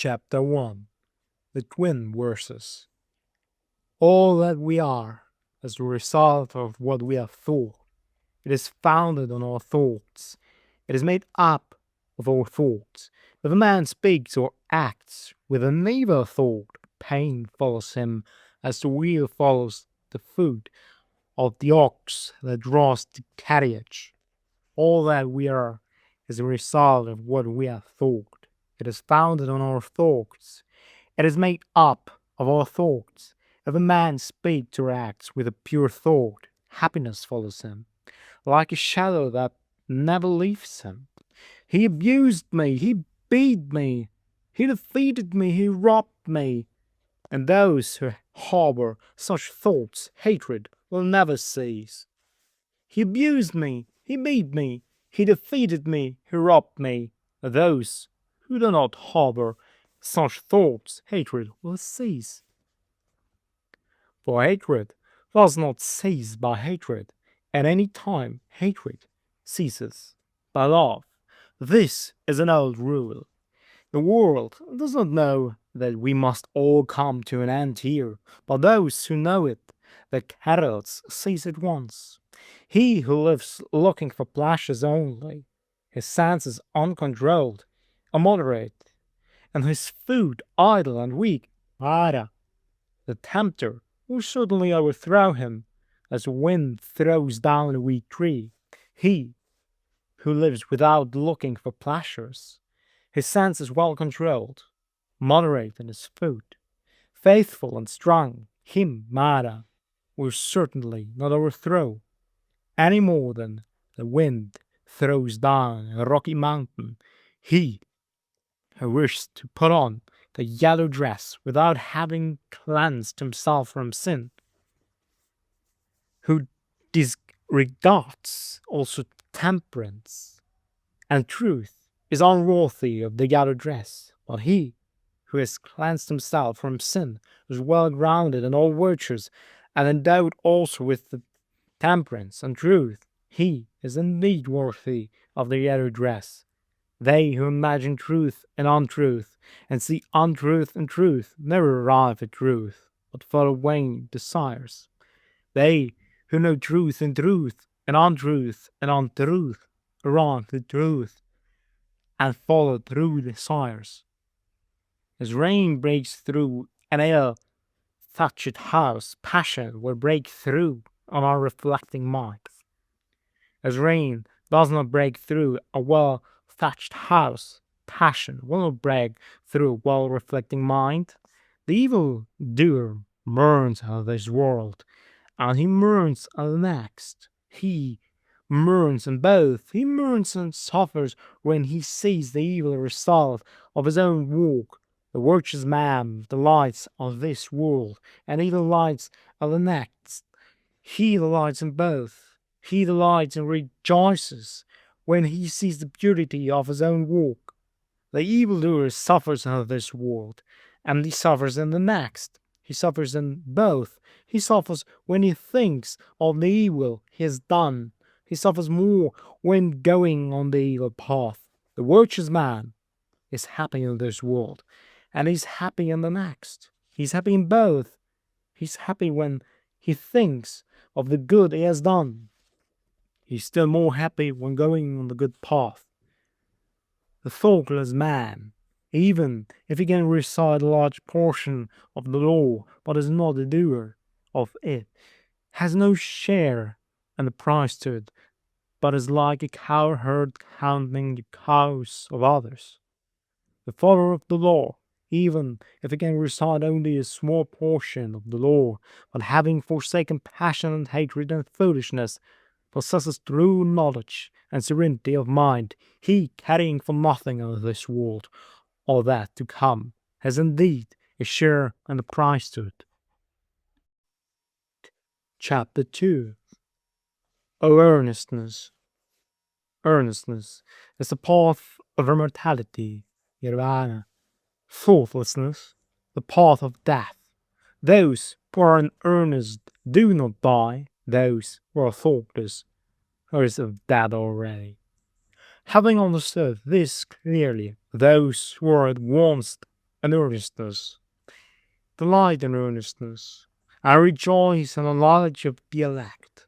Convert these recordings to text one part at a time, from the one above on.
Chapter 1. The Twin Verses. All that we are is the result of what we have thought. It is founded on our thoughts. It is made up of our thoughts. If a man speaks or acts with an evil thought, pain follows him as the wheel follows the foot of the ox that draws the carriage. All that we are is the result of what we have thought. It is founded on our thoughts. It is made up of our thoughts. If a man speaks or acts with a pure thought, happiness follows him, like a shadow that never leaves him. He abused me, he beat me, he defeated me, he robbed me. And those who harbor such thoughts, hatred, will never cease. He abused me, he beat me, he defeated me, he robbed me. And those who do not harbor such thoughts, hatred will cease. For hatred does not cease by hatred. At any time, hatred ceases by love. This is an old rule. The world does not know that we must all come to an end here, but those who know it, the carols, cease at once. He who lives looking for pleasures only, his senses uncontrolled, immoderate, and his food idle and weak, Mara, the tempter, will certainly overthrow him, as wind throws down a weak tree. He who lives without looking for pleasures, his senses well controlled, moderate in his food, faithful and strong, him, Mara, will certainly not overthrow, any more than the wind throws down a rocky mountain. He who wishes to put on the yellow dress without having cleansed himself from sin, who disregards also temperance and truth, is unworthy of the yellow dress. But he who has cleansed himself from sin is well grounded in all virtues, and endowed also with the temperance and truth. He is indeed worthy of the yellow dress. They who imagine truth in untruth, and see untruth in truth, never arrive at truth, but follow vain desires. They who know truth in truth, and untruth in untruth, arrive at truth, and follow true desires. As rain breaks through an ill-thatched house, passion will break through on our reflecting minds. As rain does not break through a well-thatched house, passion will not break through a well-reflecting mind. The evil doer mourns at this world, and he mourns at the next. He mourns in both. He mourns and suffers when he sees the evil result of his own work. The virtuous man delights on this world, and he delights on the next. He delights in both. He delights and rejoices when he sees the purity of his own work. The evildoer suffers in this world, and he suffers in the next. He suffers in both. He suffers when he thinks of the evil he has done. He suffers more when going on the evil path. The virtuous man is happy in this world, and he's happy in the next. He's happy in both. He's happy when he thinks of the good he has done. He's still more happy when going on the good path. The thoughtless man, even if he can recite a large portion of the law but is not a doer of it, has no share in the priesthood, but is like a cowherd counting the cows of others. The follower of the law, even if he can recite only a small portion of the law, but having forsaken passion and hatred and foolishness, possesses true knowledge and serenity of mind. He, caring for nothing of this world or that to come, has indeed a share in the priesthood. Chapter 2. O earnestness! Earnestness is the path of immortality, nirvana. Thoughtlessness, the path of death. Those who are in earnest do not die. Those who are thoughtless are dead already. Having understood this clearly, those who are at once and earnestness. Delight in earnestness, and rejoice in the knowledge of the elect.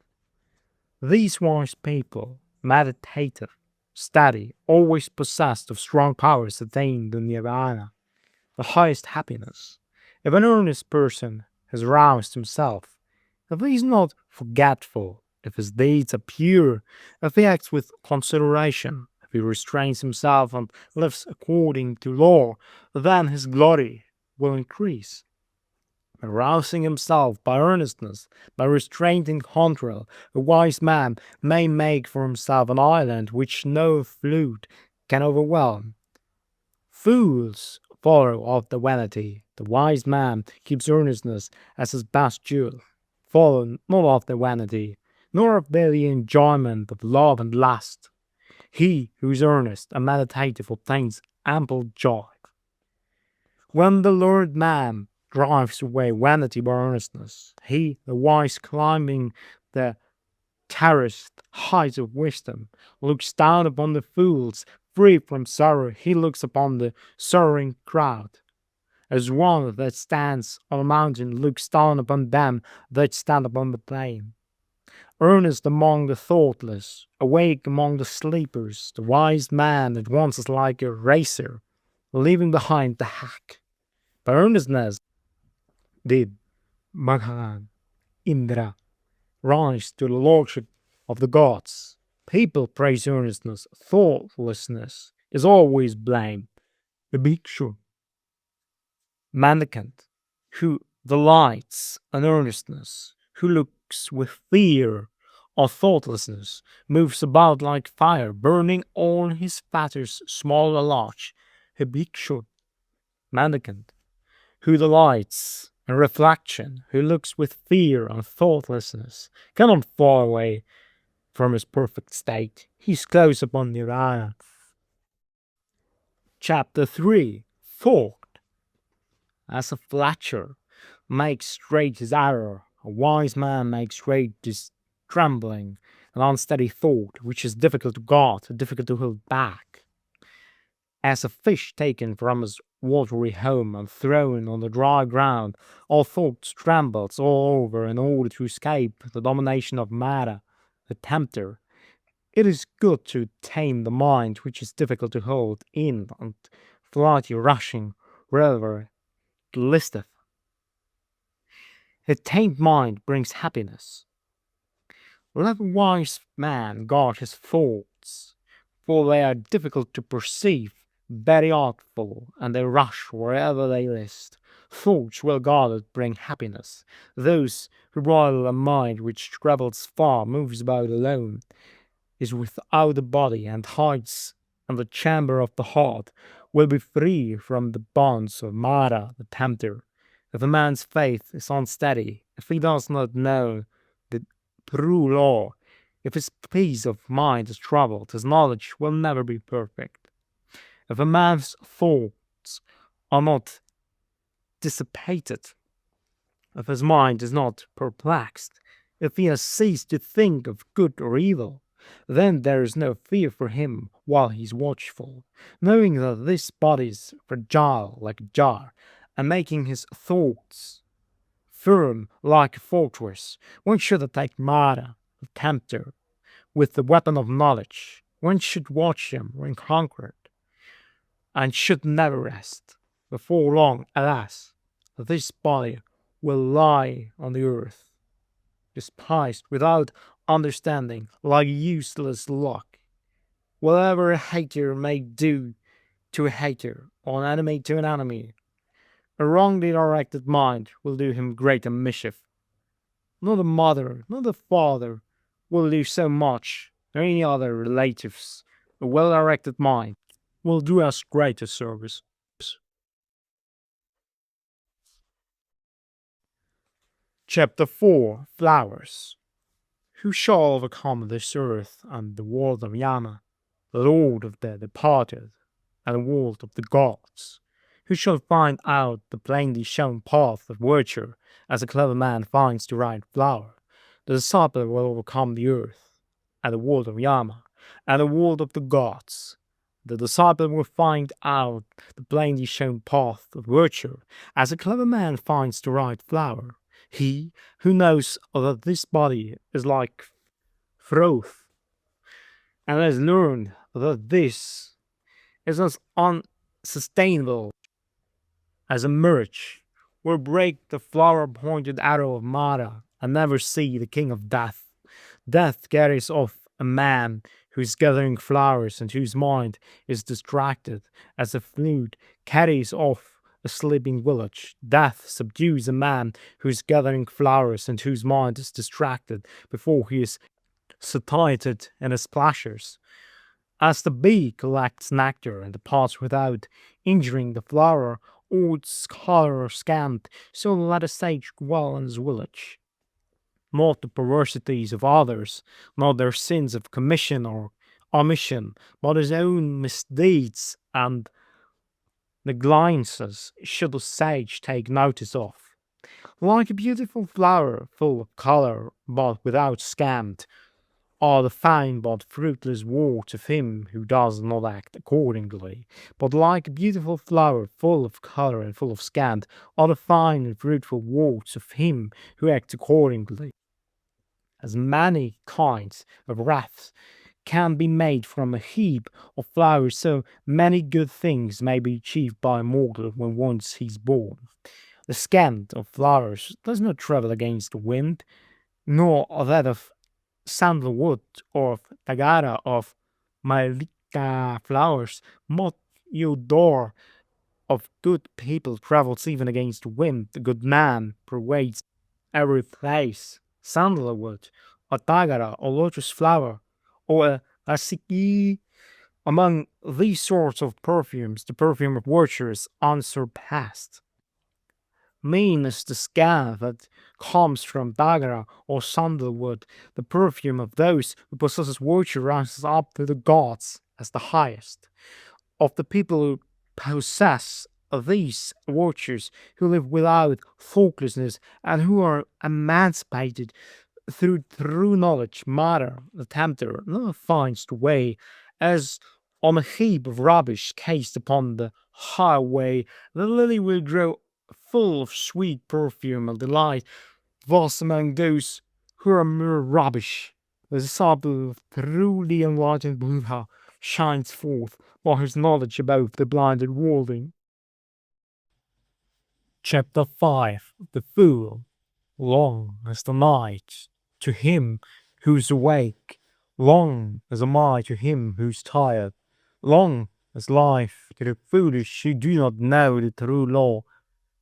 These wise people, meditative, steady, always possessed of strong powers attained in nirvana, the highest happiness. If an earnest person has roused himself, if he is not forgetful, if his deeds are pure, if he acts with consideration, if he restrains himself and lives according to law, then his glory will increase. By rousing himself by earnestness, by restraint and control, a wise man may make for himself an island which no flood can overwhelm. Fools follow after vanity. The wise man keeps earnestness as his best jewel. Follow not after vanity, nor after the enjoyment of love and lust. He who is earnest and meditative obtains ample joy. When the learned man drives away vanity by earnestness, he, the wise, climbing the terraced heights of wisdom, looks down upon the fools. Free from sorrow, he looks upon the sorrowing crowd, as one that stands on a mountain looks down upon them that stand upon the plain. Earnest among the thoughtless, awake among the sleepers, the wise man at once is like a racer, leaving behind the hack. By earnestness did Bhagavan Indra rise to the lordship of the gods. People praise earnestness, thoughtlessness is always blamed. The bhikshu, mendicant, who delights in earnestness, who looks with fear or thoughtlessness, moves about like fire, burning all his fetters, small or large. A bhikshu, mendicant, who delights in reflection, who looks with fear and thoughtlessness, cannot fall away from his perfect state. He is close upon nirvana. Chapter 3. Thought. As a fletcher makes straight his arrow, a wise man makes straight his trembling and unsteady thought, which is difficult to guard, difficult to hold back. As a fish taken from his watery home and thrown on the dry ground, all thought trembles all over in order to escape the domination of matter, the tempter. It is good to tame the mind which is difficult to hold in and flighty rushing wherever it listeth. A tamed mind brings happiness. Let a wise man guard his thoughts, for they are difficult to perceive, very artful, and they rush wherever they list. Thoughts well guarded bring happiness. Those who bridle a mind which travels far, moves about alone, is without a body, and hides in the chamber of the heart, will be free from the bonds of Mara, the tempter. If a man's faith is unsteady, if he does not know the true law, if his peace of mind is troubled, his knowledge will never be perfect. If a man's thoughts are not dissipated, if his mind is not perplexed, if he has ceased to think of good or evil, then there is no fear for him while he is watchful, knowing that this body is fragile like a jar, and making his thoughts firm like a fortress. One should attack Mara, the tempter, with the weapon of knowledge. One should watch him when conquered, and should never rest. Before long, alas, this body will lie on the earth, despised without understanding, like useless luck. Whatever a hater may do to a hater, or an enemy to an enemy, a wrongly directed mind will do him greater mischief. Not a mother, not a father will do so much, nor any other relatives. A well-directed mind will do us greater service. Chapter 4. Flowers. Who shall overcome this earth and the world of Yama, the lord of the departed, and the world of the gods? Who shall find out the plainly shown path of virtue, as a clever man finds the right flower? The disciple will overcome the earth, and the world of Yama, and the world of the gods. The disciple will find out the plainly shown path of virtue, as a clever man finds the right flower. He who knows that this body is like froth, and has learned that this is as unsustainable as a mirage, will break the flower-pointed arrow of Mara and never see the king of death. Death carries off a man who is gathering flowers and whose mind is distracted, as a flute carries off a sleeping village. Death subdues a man who is gathering flowers and whose mind is distracted before he is satiated in his pleasures. As the bee collects nectar and departs without injuring the flower or its color or scent, so let a sage dwell in his village. Not the perversities of others, not their sins of commission or omission, but his own misdeeds and negligences should the sage take notice of. Like a beautiful flower full of color but without scent, are the fine but fruitless words of him who does not act accordingly. But like a beautiful flower full of color and full of scent, are the fine and fruitful words of him who acts accordingly. As many kinds of wreaths can be made from a heap of flowers, so many good things may be achieved by a mortal when once he is born. The scent of flowers does not travel against the wind, nor that of sandalwood or of tagara of Malika flowers, but your door of good people travels even against the wind. The good man pervades every place. Sandalwood, or tagara, or lotus flower, or a asiki. Among these sorts of perfumes, the perfume of virtue is unsurpassed. Mean is the scent that comes from Dagara or sandalwood. The perfume of those who possess virtue rises up to the gods as the highest. Of the people who possess these virtues, who live without thoughtlessness, and who are emancipated through true knowledge, Mara, the tempter, never finds the way, as on a heap of rubbish cast upon the highway, the lily will grow full of sweet perfume and delight, whilst among those who are mere rubbish, the disciple of truly enlightened Buddha shines forth by his knowledge above the blinded worldling. Chapter 5. The Fool. Long is the night to him who's awake, long is the night to him who's tired, long is life to the foolish who do not know the true law.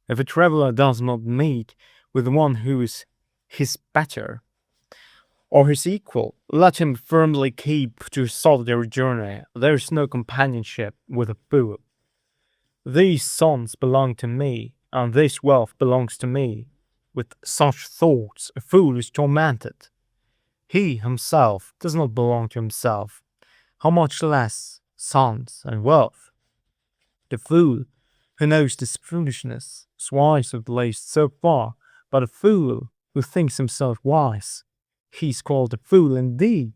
If a traveler does not meet with one who is his better or his equal, let him firmly keep to his solitary journey. There is no companionship with a fool. These sons belong to me, and this wealth belongs to me. With such thoughts, a fool is tormented. He himself does not belong to himself, how much less sons and wealth. The fool who knows this foolishness is wise at least so far, but a fool who thinks himself wise, he is called a fool indeed.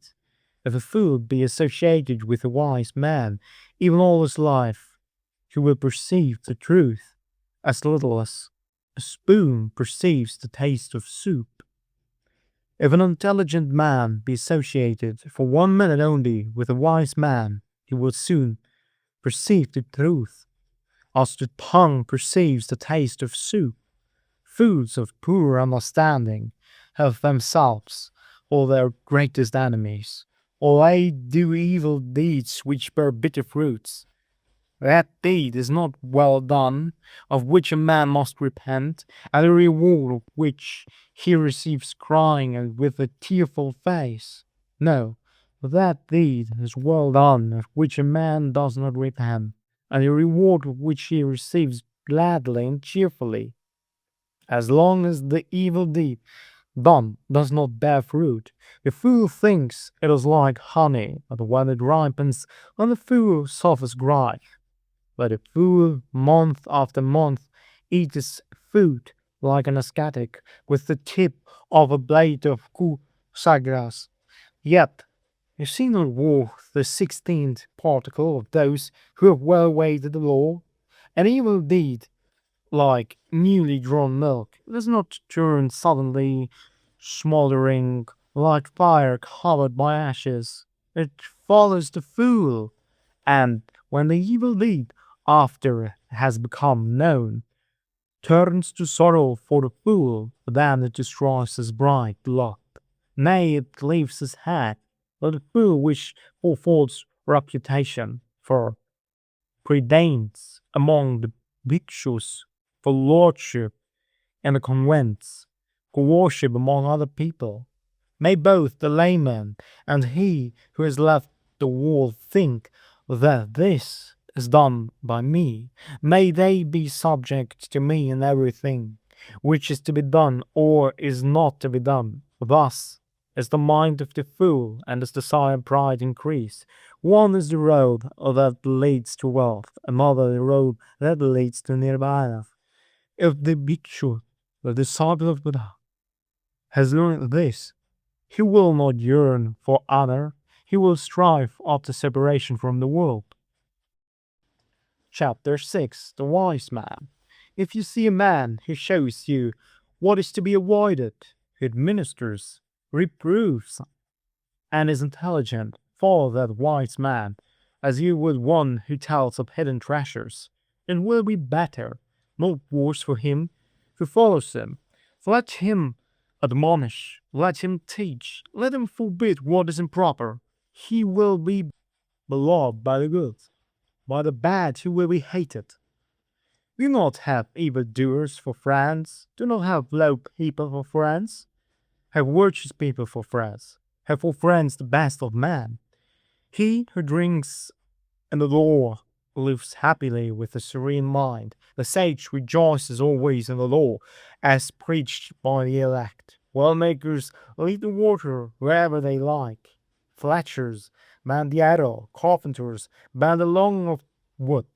If a fool be associated with a wise man, even all his life, he will perceive the truth as little as a spoon perceives the taste of soup. If an intelligent man be associated for 1 minute only with a wise man, he will soon perceive the truth, as the tongue perceives the taste of soup. Fools of poor understanding have themselves all their greatest enemies, or they do evil deeds which bear bitter fruits. That deed is not well done, of which a man must repent, and the reward of which he receives crying and with a tearful face. No, that deed is well done, of which a man does not repent, and the reward of which he receives gladly and cheerfully. As long as the evil deed done does not bear fruit, the fool thinks it is like honey, but when it ripens, then the fool suffers grief. But a fool, month after month, eats his food like an ascetic with the tip of a blade of kusagras. Yet Is he not worth the 16th particle of those who have well weighed the law? An evil deed, like newly drawn milk, does not turn suddenly smoldering like fire covered by ashes. It follows the fool, and when the evil deed, after it has become known, turns to sorrow for the fool, then it destroys his bright luck. Nay, it leaves his head, but the fool which for false reputation, for predates among the bhikshus, for lordship in the convents, for worship among other people. May both the layman and he who has left the world think that this is done by me. May they be subject to me in everything which is to be done or is not to be done. Thus, as the mind of the fool and his desire and pride increase, one is the road that leads to wealth, another the road that leads to nirvana. If the bhikshu, the disciple of Buddha, has learned this, he will not yearn for honor, he will strive after separation from the world. Chapter 6 The Wise Man. If you see a man who shows you what is to be avoided, who administers, reproves, and is intelligent, follow that wise man, as you would one who tells of hidden treasures. It will be better, not worse for him who follows him. Let him admonish, let him teach, let him forbid what is improper. He will be beloved by the good, by the bad he will be hated. Do not have evildoers for friends, do not have low people for friends. Have virtuous people for friends, have for friends the best of men. He who drinks in the law lives happily with a serene mind. The sage rejoices always in the law, as preached by the elect. Well-makers lead the water wherever they like. Fletchers bend the arrow, carpenters bend the long of wood.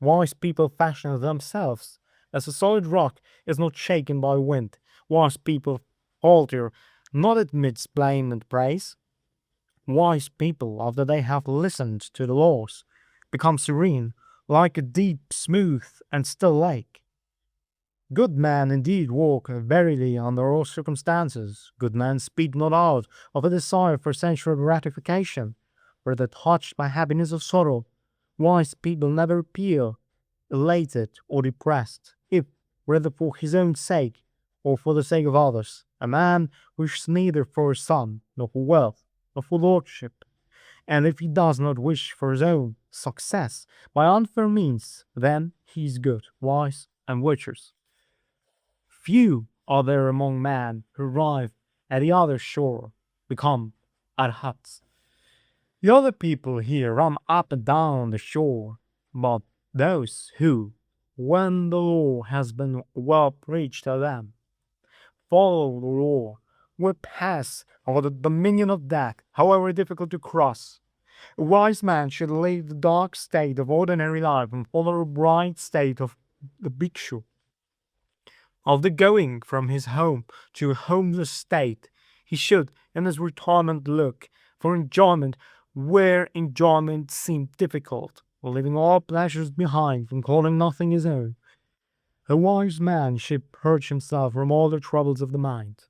Wise people fashion themselves, as a solid rock is not shaken by wind. Wise people falter not amidst blame and praise. Wise people, after they have listened to the laws, become serene, like a deep, smooth, and still lake. Good men indeed walk verily under all circumstances. Good men speak not out of a desire for sensual gratification, whether touched by happiness or sorrow. Wise people never appear elated or depressed, if, whether for his own sake or for the sake of others. A man wishes neither for his son, nor for wealth, nor for lordship. And if he does not wish for his own success by unfair means, then he is good, wise, and virtuous. Few are there among men who arrive at the other shore, become arhats. The other people here run up and down the shore, but those who, when the law has been well preached to them, follow the law, will pass over the dominion of death, however difficult to cross. A wise man should leave the dark state of ordinary life and follow the bright state of the bhikshu. Of the going from his home to a homeless state, he should in his retirement look for enjoyment where enjoyment seemed difficult, leaving all pleasures behind and calling nothing his own. A wise man should purge himself from all the troubles of the mind.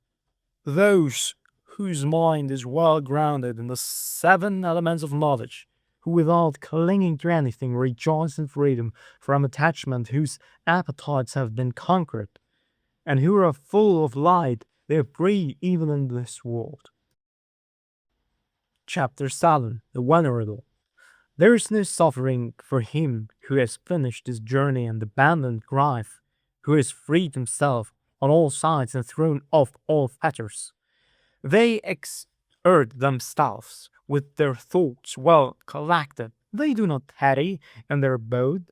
Those whose mind is well grounded in the 7 elements of knowledge, who without clinging to anything rejoice in freedom from attachment, whose appetites have been conquered, and who are full of light, they are free even in this world. Chapter 7 The Venerable. There is no suffering for him who has finished his journey and abandoned life, who has freed himself on all sides and thrown off all fetters. They exert themselves with their thoughts well collected. They do not tarry in their abode,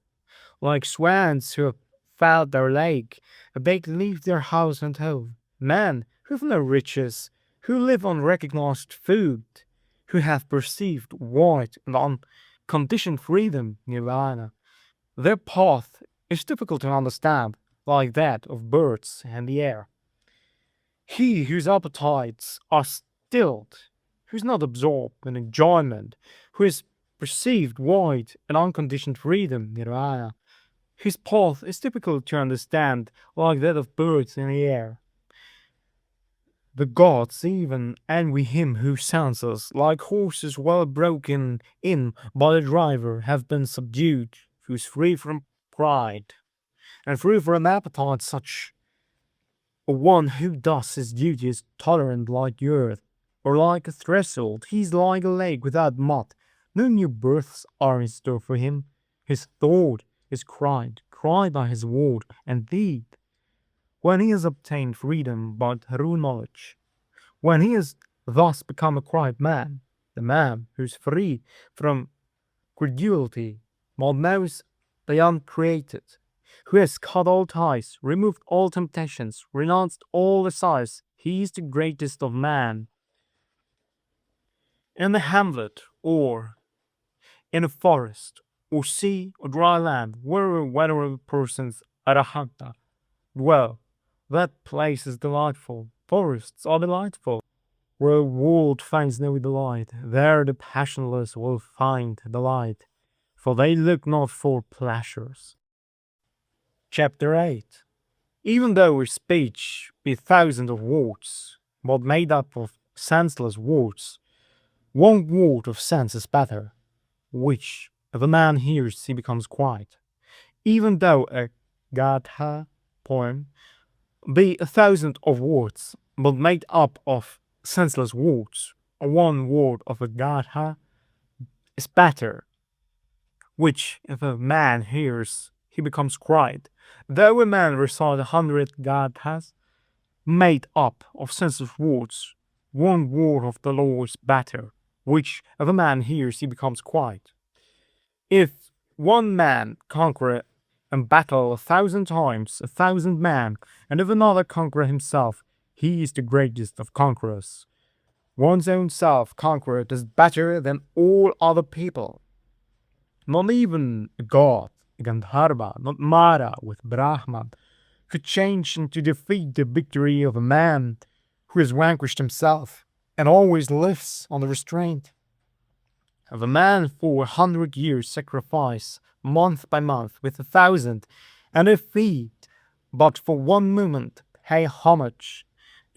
like swans who have fouled their lake, they leave their house and home. Men who have no riches, who live on recognized food, who have perceived wide and unconditioned freedom, nirvana. Their path is difficult to understand, like that of birds and the air. He whose appetites are stilled, who is not absorbed in enjoyment, who has perceived wide and unconditioned freedom, nirvana, whose path is difficult to understand, like that of birds in the air. The gods even envy him whose senses, like horses well broken in by the driver, have been subdued, who is free from pride, and free from appetite such a one who does his duty is tolerant like the earth, or like a threshold, he is like a lake without mud. No new births are in store for him. His thought is cried by his word and deed. When he has obtained freedom by true knowledge, when he has thus become a quiet man, the man who is free from credulity, but knows the uncreated, who has cut all ties, removed all temptations, renounced all desires, he is the greatest of man. In the hamlet, or in a forest, or sea, or dry land, wherever venerable persons arahanta dwell, that place is delightful. Forests are delightful. Where the world finds no delight, there the passionless will find delight, for they look not for pleasures. Chapter 8. Even though our speech be thousands of words, but made up of senseless words, one word of sense is better, which, if a man hears, he becomes quiet. Even though a gatha poem be a thousand of words, but made up of senseless words, one word of a gatha is better, which, if a man hears, he becomes quiet. Though a man recite 100 gathas made up of senseless words, one word of the law is better, which, if a man hears, he becomes quiet. If one man conquer and battle 1,000 times 1,000 men, and if another conquer himself, he is the greatest of conquerors. One's own self conquered is better than all other people. Not even a god, Gandharva, not Mara with Brahman, could change into defeat the victory of a man who has vanquished himself and always lives on the restraint. If a man for 100 years sacrifice month by month with 1,000, and if he but for one moment pay homage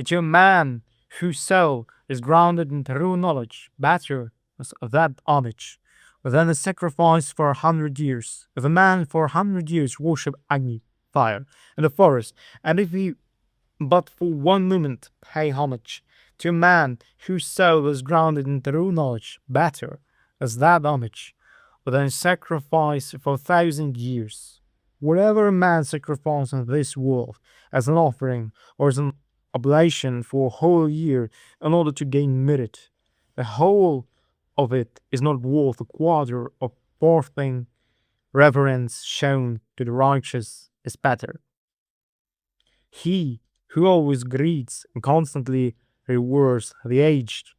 to a man whose soul is grounded in true knowledge, better is that homage than a sacrifice for 100 years. If a man for 100 years worship Agni, fire, in the forest, and if he but for one moment pay homage to a man whose soul is grounded in true knowledge, better is that homage than a sacrifice for 1,000 years. Whatever a man sacrifices in this world as an offering or as an oblation for a whole year in order to gain merit, the whole of it is not worth a quarter of forfeiting. Reverence shown to the righteous is better. He who always greets and constantly rewards the aged,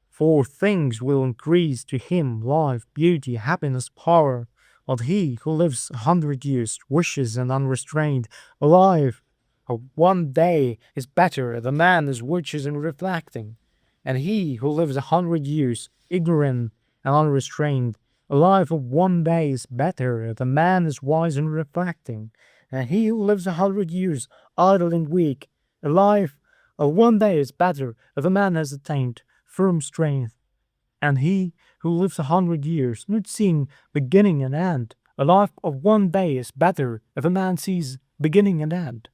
for things will increase to him life, beauty, happiness, power. But he who lives 100 years, wishes and unrestrained, alive of one day is better the man is virtuous and reflecting. And he who lives 100 years, ignorant and unrestrained, alive of one day is better the man is wise and reflecting. And he who lives 100 years, idle and weak, alive of one day is better if a man has attained firm strength. And he who lives 100 years, not seeing beginning and end, a life of one day is better if a man sees beginning and end.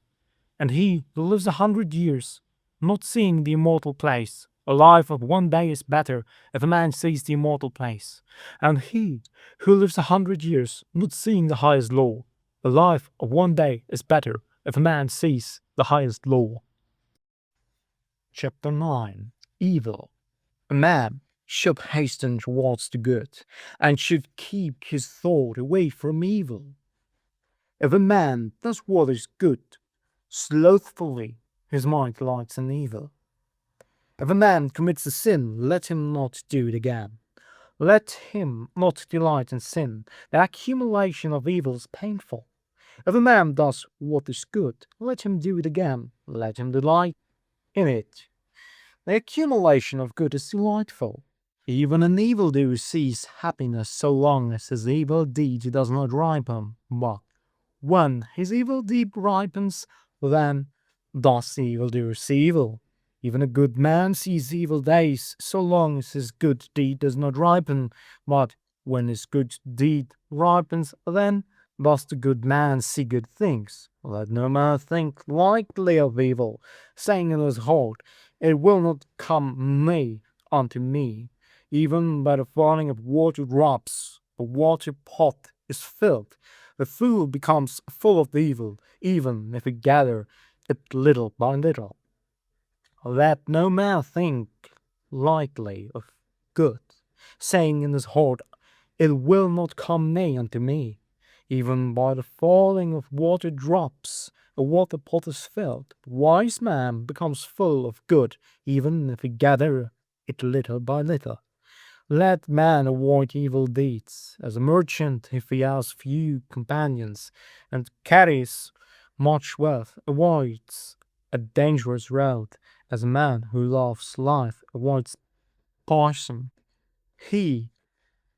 And he who lives 100 years, not seeing the immortal place, a life of one day is better if a man sees the immortal place. And he who lives 100 years, not seeing the highest law, a life of one day is better if a man sees the highest law. Chapter 9. Evil. A man should hasten towards the good, and should keep his thought away from evil. If a man does what is good, slothfully his mind delights in evil. If a man commits a sin, let him not do it again. Let him not delight in sin. The accumulation of evil is painful. If a man does what is good, let him do it again. Let him delight in it. The accumulation of good is delightful. Even an evildoer sees happiness so long as his evil deed does not ripen. But when his evil deed ripens, then does the evildoer see evil. Even a good man sees evil days so long as his good deed does not ripen. But when his good deed ripens, then does the good man see good things. Let no man think lightly of evil, saying in his heart, "It will not come nigh unto me." Even by the falling of water drops, a water pot is filled. The fool becomes full of evil, even if he gather it little by little. Let no man think lightly of good, saying in his heart, "It will not come nigh unto me." Even by the falling of water drops, a water pot is filled. The wise man becomes full of good, even if he gather it little by little. Let man avoid evil deeds, as a merchant, if he has few companions and carries much wealth, avoids a dangerous road, as a man who loves life avoids poison. He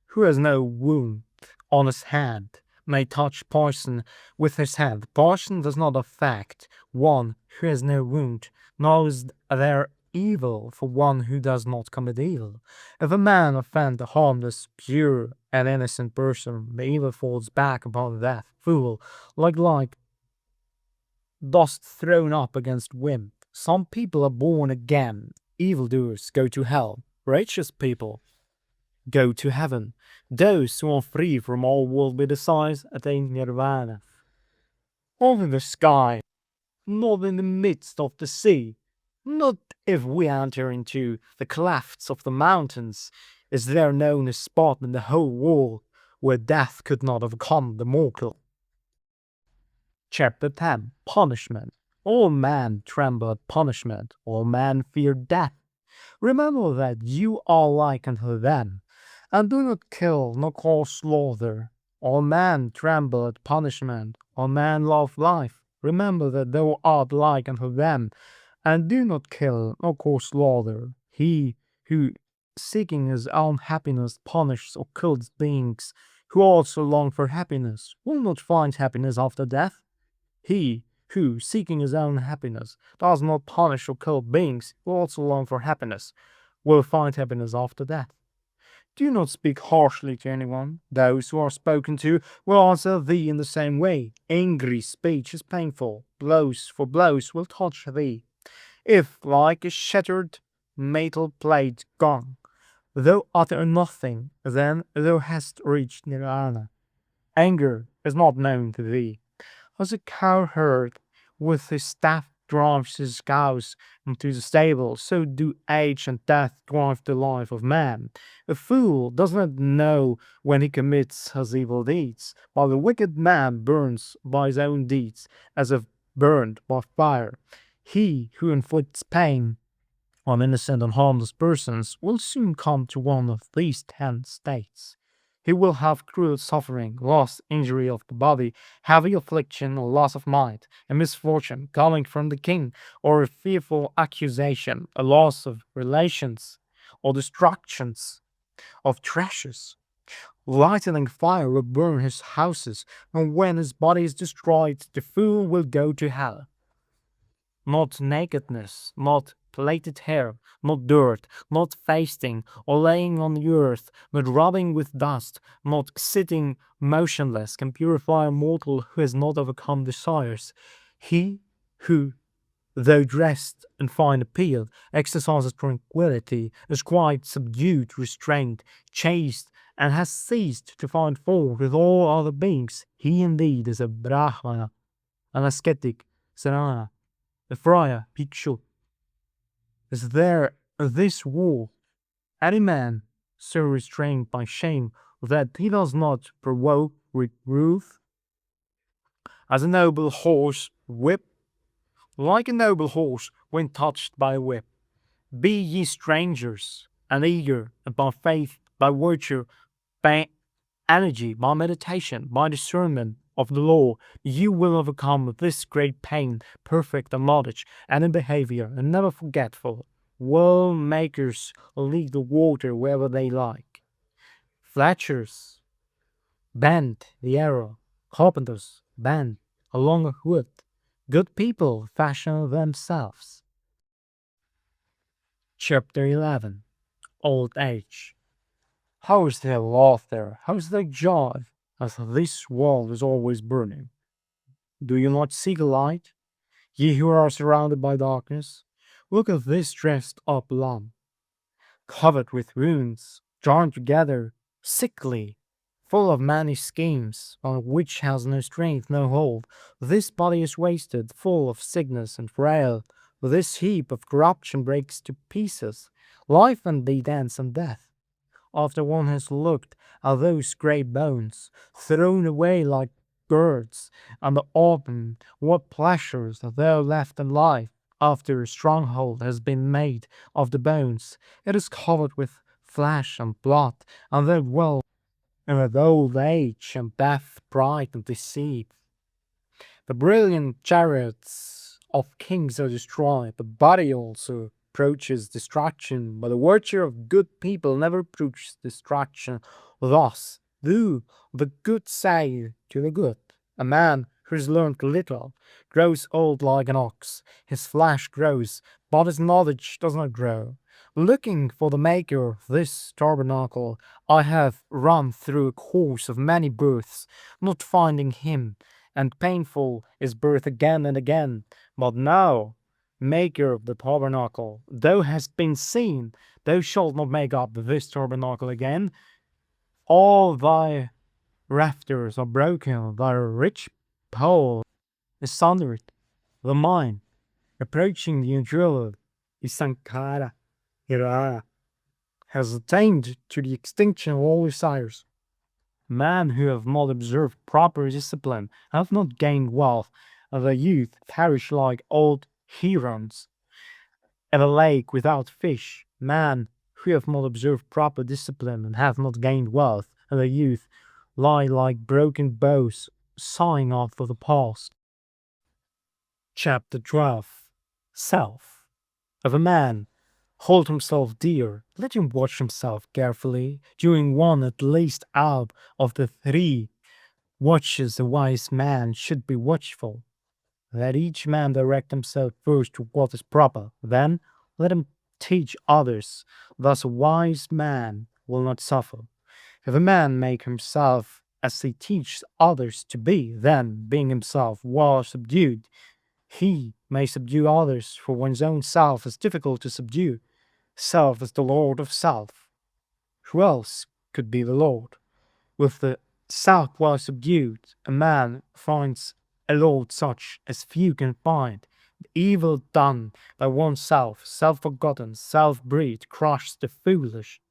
who has no wound on his hand may touch poison with his hand. Poison does not affect one who has no wound, nor is there evil for one who does not commit evil. If a man offend a harmless, pure, and innocent person, the evil falls back upon that fool, like dust thrown up against wind. Some people are born again. Evildoers go to hell. Righteous people go to heaven. Those who are free from all worldly desires attain nirvana. Not in the sky, not in the midst of the sea, not if we enter into the clefts of the mountains, is there known a spot in the whole world where death could not overcome the mortal. Chapter 10. Punishment. All men tremble at punishment, all men fear death. Remember that you are like unto them, and do not kill nor cause slaughter. All men tremble at punishment, all men love life. Remember that thou art like unto them, and do not kill nor cause slaughter. He who, seeking his own happiness, punishes or kills beings who also long for happiness, will not find happiness after death. He who, seeking his own happiness, does not punish or kill beings who also long for happiness, will find happiness after death. Do not speak harshly to anyone. Those who are spoken to will answer thee in the same way. Angry speech is painful. Blows for blows will touch thee. If, like a shattered metal plate gong, thou utter nothing, then thou hast reached nirvana. Anger is not known to thee. As a cowherd with his staff drives his cows into the stable, so do age and death drive the life of man. A fool does not know when he commits his evil deeds, while the wicked man burns by his own deeds, as if burned by fire. He who inflicts pain on innocent and harmless persons will soon come to one of these 10 states. He will have cruel suffering, loss, injury of the body, heavy affliction or loss of mind, a misfortune coming from the king, or a fearful accusation, a loss of relations, or destructions of treasures. Lightning fire will burn his houses, and when his body is destroyed, the fool will go to hell. Not nakedness, not plaited hair, not dirt, not fasting or laying on the earth, but rubbing with dust, not sitting motionless, can purify a mortal who has not overcome desires. He who, though dressed in fine appeal, exercises tranquility, is quite subdued, restrained, chaste, and has ceased to find fault with all other beings, he indeed is a Brahmana, an ascetic, Sarana, a friar, Bhikshu. Is there this war any man so restrained by shame that he does not provoke reproof? As a noble horse whip, like a noble horse when touched by a whip. Be ye strangers, and eager, and by faith, by virtue, by energy, by meditation, by discernment of the law, you will overcome this great pain, perfect in knowledge and in behavior, and never forgetful. Well makers lead the water wherever they like. Fletchers bend the arrow. Carpenters bend along of wood. Good people fashion themselves. Chapter 11. Old Age. How is their laughter? How is their joy? As this world is always burning. Do you not see the light? Ye who are surrounded by darkness, look at this dressed up lamb, covered with wounds, joined together, sickly, full of many schemes, on which has no strength, no hold. This body is wasted, full of sickness and frail. This heap of corruption breaks to pieces. Life and the dance and death. After one has looked at those grey bones, thrown away like birds, and the autumn, what pleasures are there left in life after a stronghold has been made of the bones? It is covered with flesh and blood, and they dwell in with old age and death, pride and deceit. The brilliant chariots of kings are destroyed, the body also approaches destruction, but the virtue of good people never approaches destruction. Thus, do the good say to the good. A man who has learned little grows old like an ox. His flesh grows, but his knowledge does not grow. Looking for the maker of this tabernacle, I have run through a course of many births, not finding him, and painful is birth again and again. But now, maker of the tabernacle, thou hast been seen, thou shalt not make up this tabernacle again. All thy rafters are broken, thy rich pole is sundered. The mind, approaching the unjeweled, is sankhara, hiraya, has attained to the extinction of all desires. Men who have not observed proper discipline have not gained wealth, and the youth perish like old herons in a lake without fish. Men who have not observed proper discipline and have not gained wealth, and the youth lie like broken bows, sighing after the past. Chapter 12. Self. If a man hold himself dear, let him watch himself carefully during one at least out of the 3 watches a wise man should be watchful. Let each man direct himself first to what is proper, then let him teach others. Thus a wise man will not suffer. If a man make himself as he teaches others to be, then, being himself well subdued, he may subdue others, for one's own self is difficult to subdue. Self is the lord of self. Who else could be the lord? With the self well subdued, a man finds a lord such as few can find. The evil done by oneself, self-forgotten, self-breed, crushes the foolish.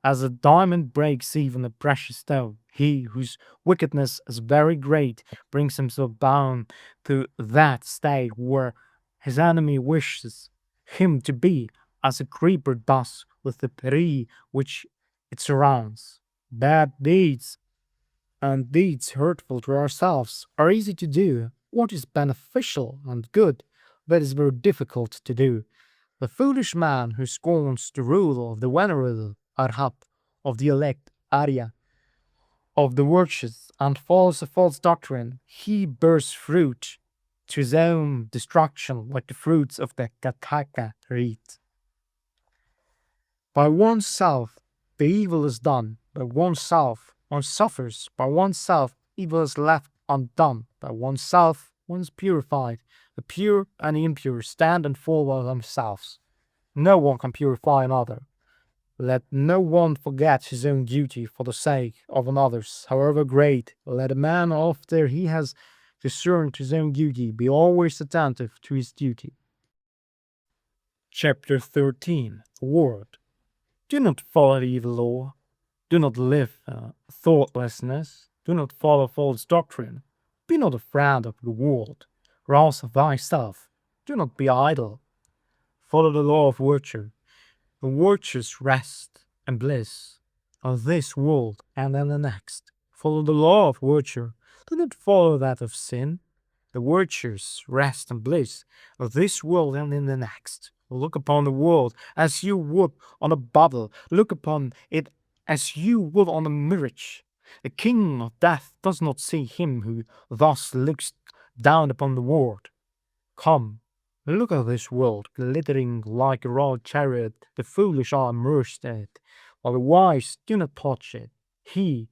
As a diamond breaks even a precious stone, he whose wickedness is very great brings himself down to that state where his enemy wishes him to be, as a creeper does with the tree which it surrounds. Bad deeds and deeds hurtful to ourselves are easy to do. What is beneficial and good, that is very difficult to do. The foolish man who scorns the rule of the venerable Arhat, of the elect Arya, of the virtues, and follows a false doctrine, he bears fruit to his own destruction like the fruits of the Kataka reed. By oneself, the evil is done. By oneself, one suffers. By oneself, evil is left undone. By oneself, one is purified. The pure and the impure stand and fall by themselves. No one can purify another. Let no one forget his own duty for the sake of another's, however great. Let a man, after he has discerned his own duty, be always attentive to his duty. Chapter 13. Word. Do not follow the evil law. Do not live thoughtlessness. Do not follow false doctrine. Be not a friend of the world. Rouse thyself. Do not be idle. Follow the law of virtue. The virtuous rest and bliss of this world and in the next. Follow the law of virtue. Do not follow that of sin. The virtuous rest and bliss of this world and in the next. Look upon the world as you would on a bubble. Look upon it as you would on a mirage. The king of death does not see him who thus looks down upon the world. Come, look at this world, glittering like a royal chariot. The foolish are immersed in it, while the wise do not touch it. He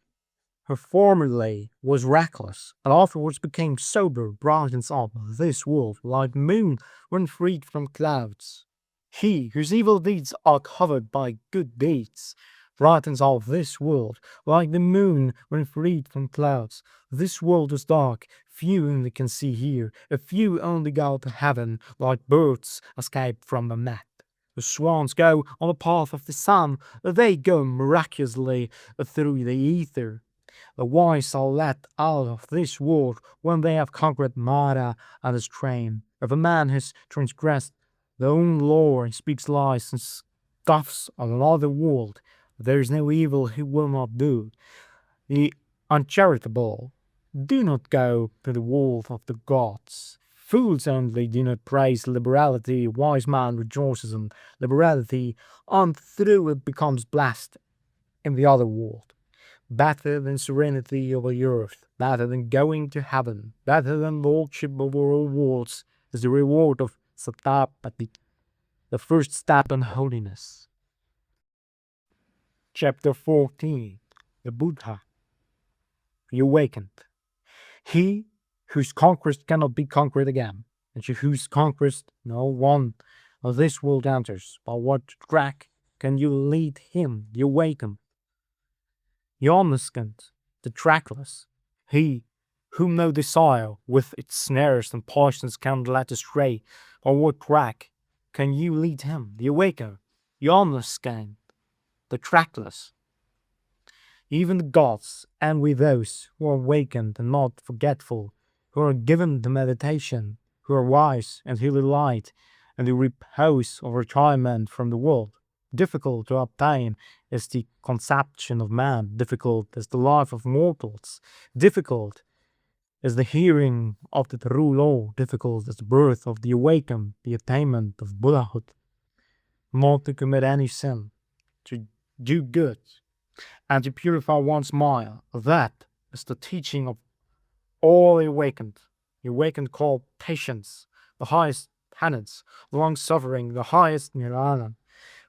who formerly was reckless, and afterwards became sober, brightens up this world like the moon when freed from clouds. He whose evil deeds are covered by good deeds brightens up this world like the moon when freed from clouds. This world is dark, few only can see here, a few only go to heaven like birds escaped from a net. The swans go on the path of the sun, they go miraculously through the ether. The wise are let out of this world when they have conquered Mara and his train. If a man has transgressed their own law and speaks lies and scoffs on another world, there is no evil he will not do. The uncharitable do not go to the world of the gods. Fools only do not praise liberality. A wise man rejoices in liberality, and through it becomes blessed in the other world. Better than serenity over the earth, better than going to heaven, better than lordship over all worlds, is the reward of Dhammapada, the first step in holiness. Chapter 14. The Buddha, the Awakened. He whose conquest cannot be conquered again, and to whose conquest no one of this world enters. By what track can you lead him, the awakened, the omniscient, the trackless, he whom no desire with its snares and poisons can let astray? By what track can you lead him, the awakened, the omniscient, the trackless? Even the gods envy those who are awakened and not forgetful, who are given to meditation, who are wise and who delight in the repose of retirement from the world. Difficult to obtain is the conception of man, difficult is the life of mortals, difficult is the hearing of the true law, difficult is the birth of the awakened, the attainment of Buddhahood. Not to commit any sin, to do good, and to purify one's mind. That is the teaching of all the awakened. The awakened call patience, the highest penance, long suffering, the highest nirvana.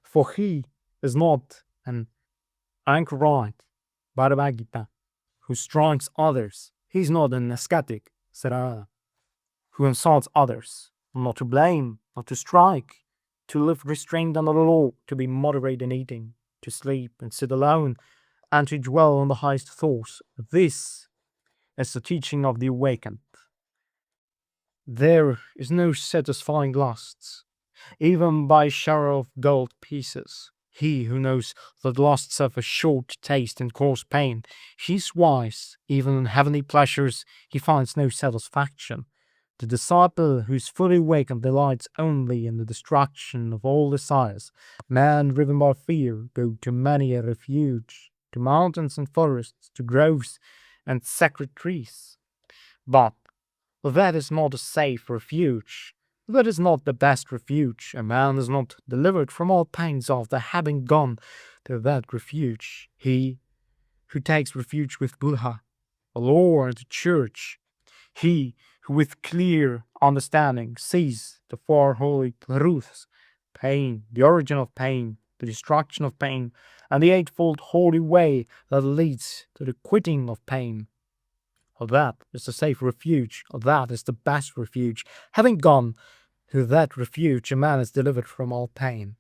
For he is not an anchorite, Bhagavad Gita, who strikes others. He is not an ascetic, Sarada, who insults others. Not to blame, not to strike, to live restrained under the law, to be moderate in eating, to sleep and sit alone, and to dwell on the highest thoughts. This is the teaching of the awakened. There is no satisfying lusts, even by a shower of gold pieces. He who knows that lusts have a short taste and cause pain, he is wise. Even in heavenly pleasures he finds no satisfaction. The disciple who is fully awakened delights only in the destruction of all desires. Men driven by fear go to many a refuge, to mountains and forests, to groves and sacred trees. But that is not a safe refuge. That is not the best refuge. A man is not delivered from all pains after having gone to that refuge. He who takes refuge with Buddha, the law, and the church, he who with clear understanding sees the four holy truths, pain, the origin of pain, the destruction of pain, and the eightfold holy way that leads to the quitting of pain. That is the safe refuge, that is the best refuge. Having gone to that refuge, a man is delivered from all pain.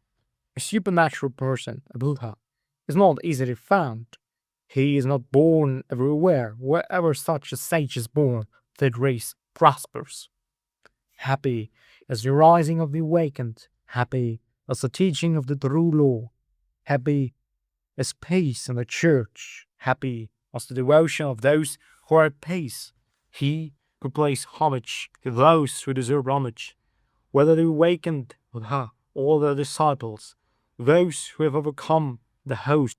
A supernatural person, a Buddha, is not easily found. He is not born everywhere. Wherever such a sage is born, that race prospers. Happy is the rising of the awakened. Happy is the teaching of the true law. Happy is peace in the church. Happy is the devotion of those who are at peace. He who pays homage to those who deserve homage, whether the awakened Buddha or their disciples, those who have overcome the host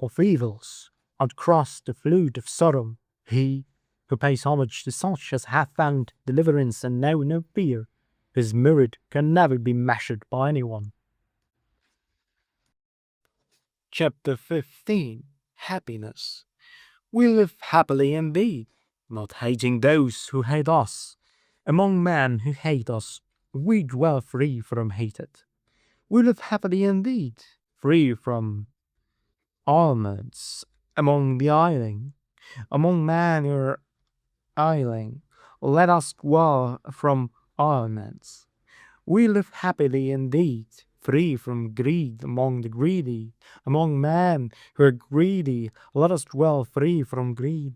of evils and crossed the flood of sorrow. He who pays homage to such as have found deliverance and know no fear, His merit can never be measured by anyone. Chapter 15. Happiness. We live happily indeed, not hating those who hate us. Among men who hate us, we dwell free from hatred. We live happily indeed, free from ailments. Among the ailing, among men who are ailing, let us dwell from ailments. We live happily indeed, free from greed among the greedy. Among men who are greedy, let us dwell free from greed.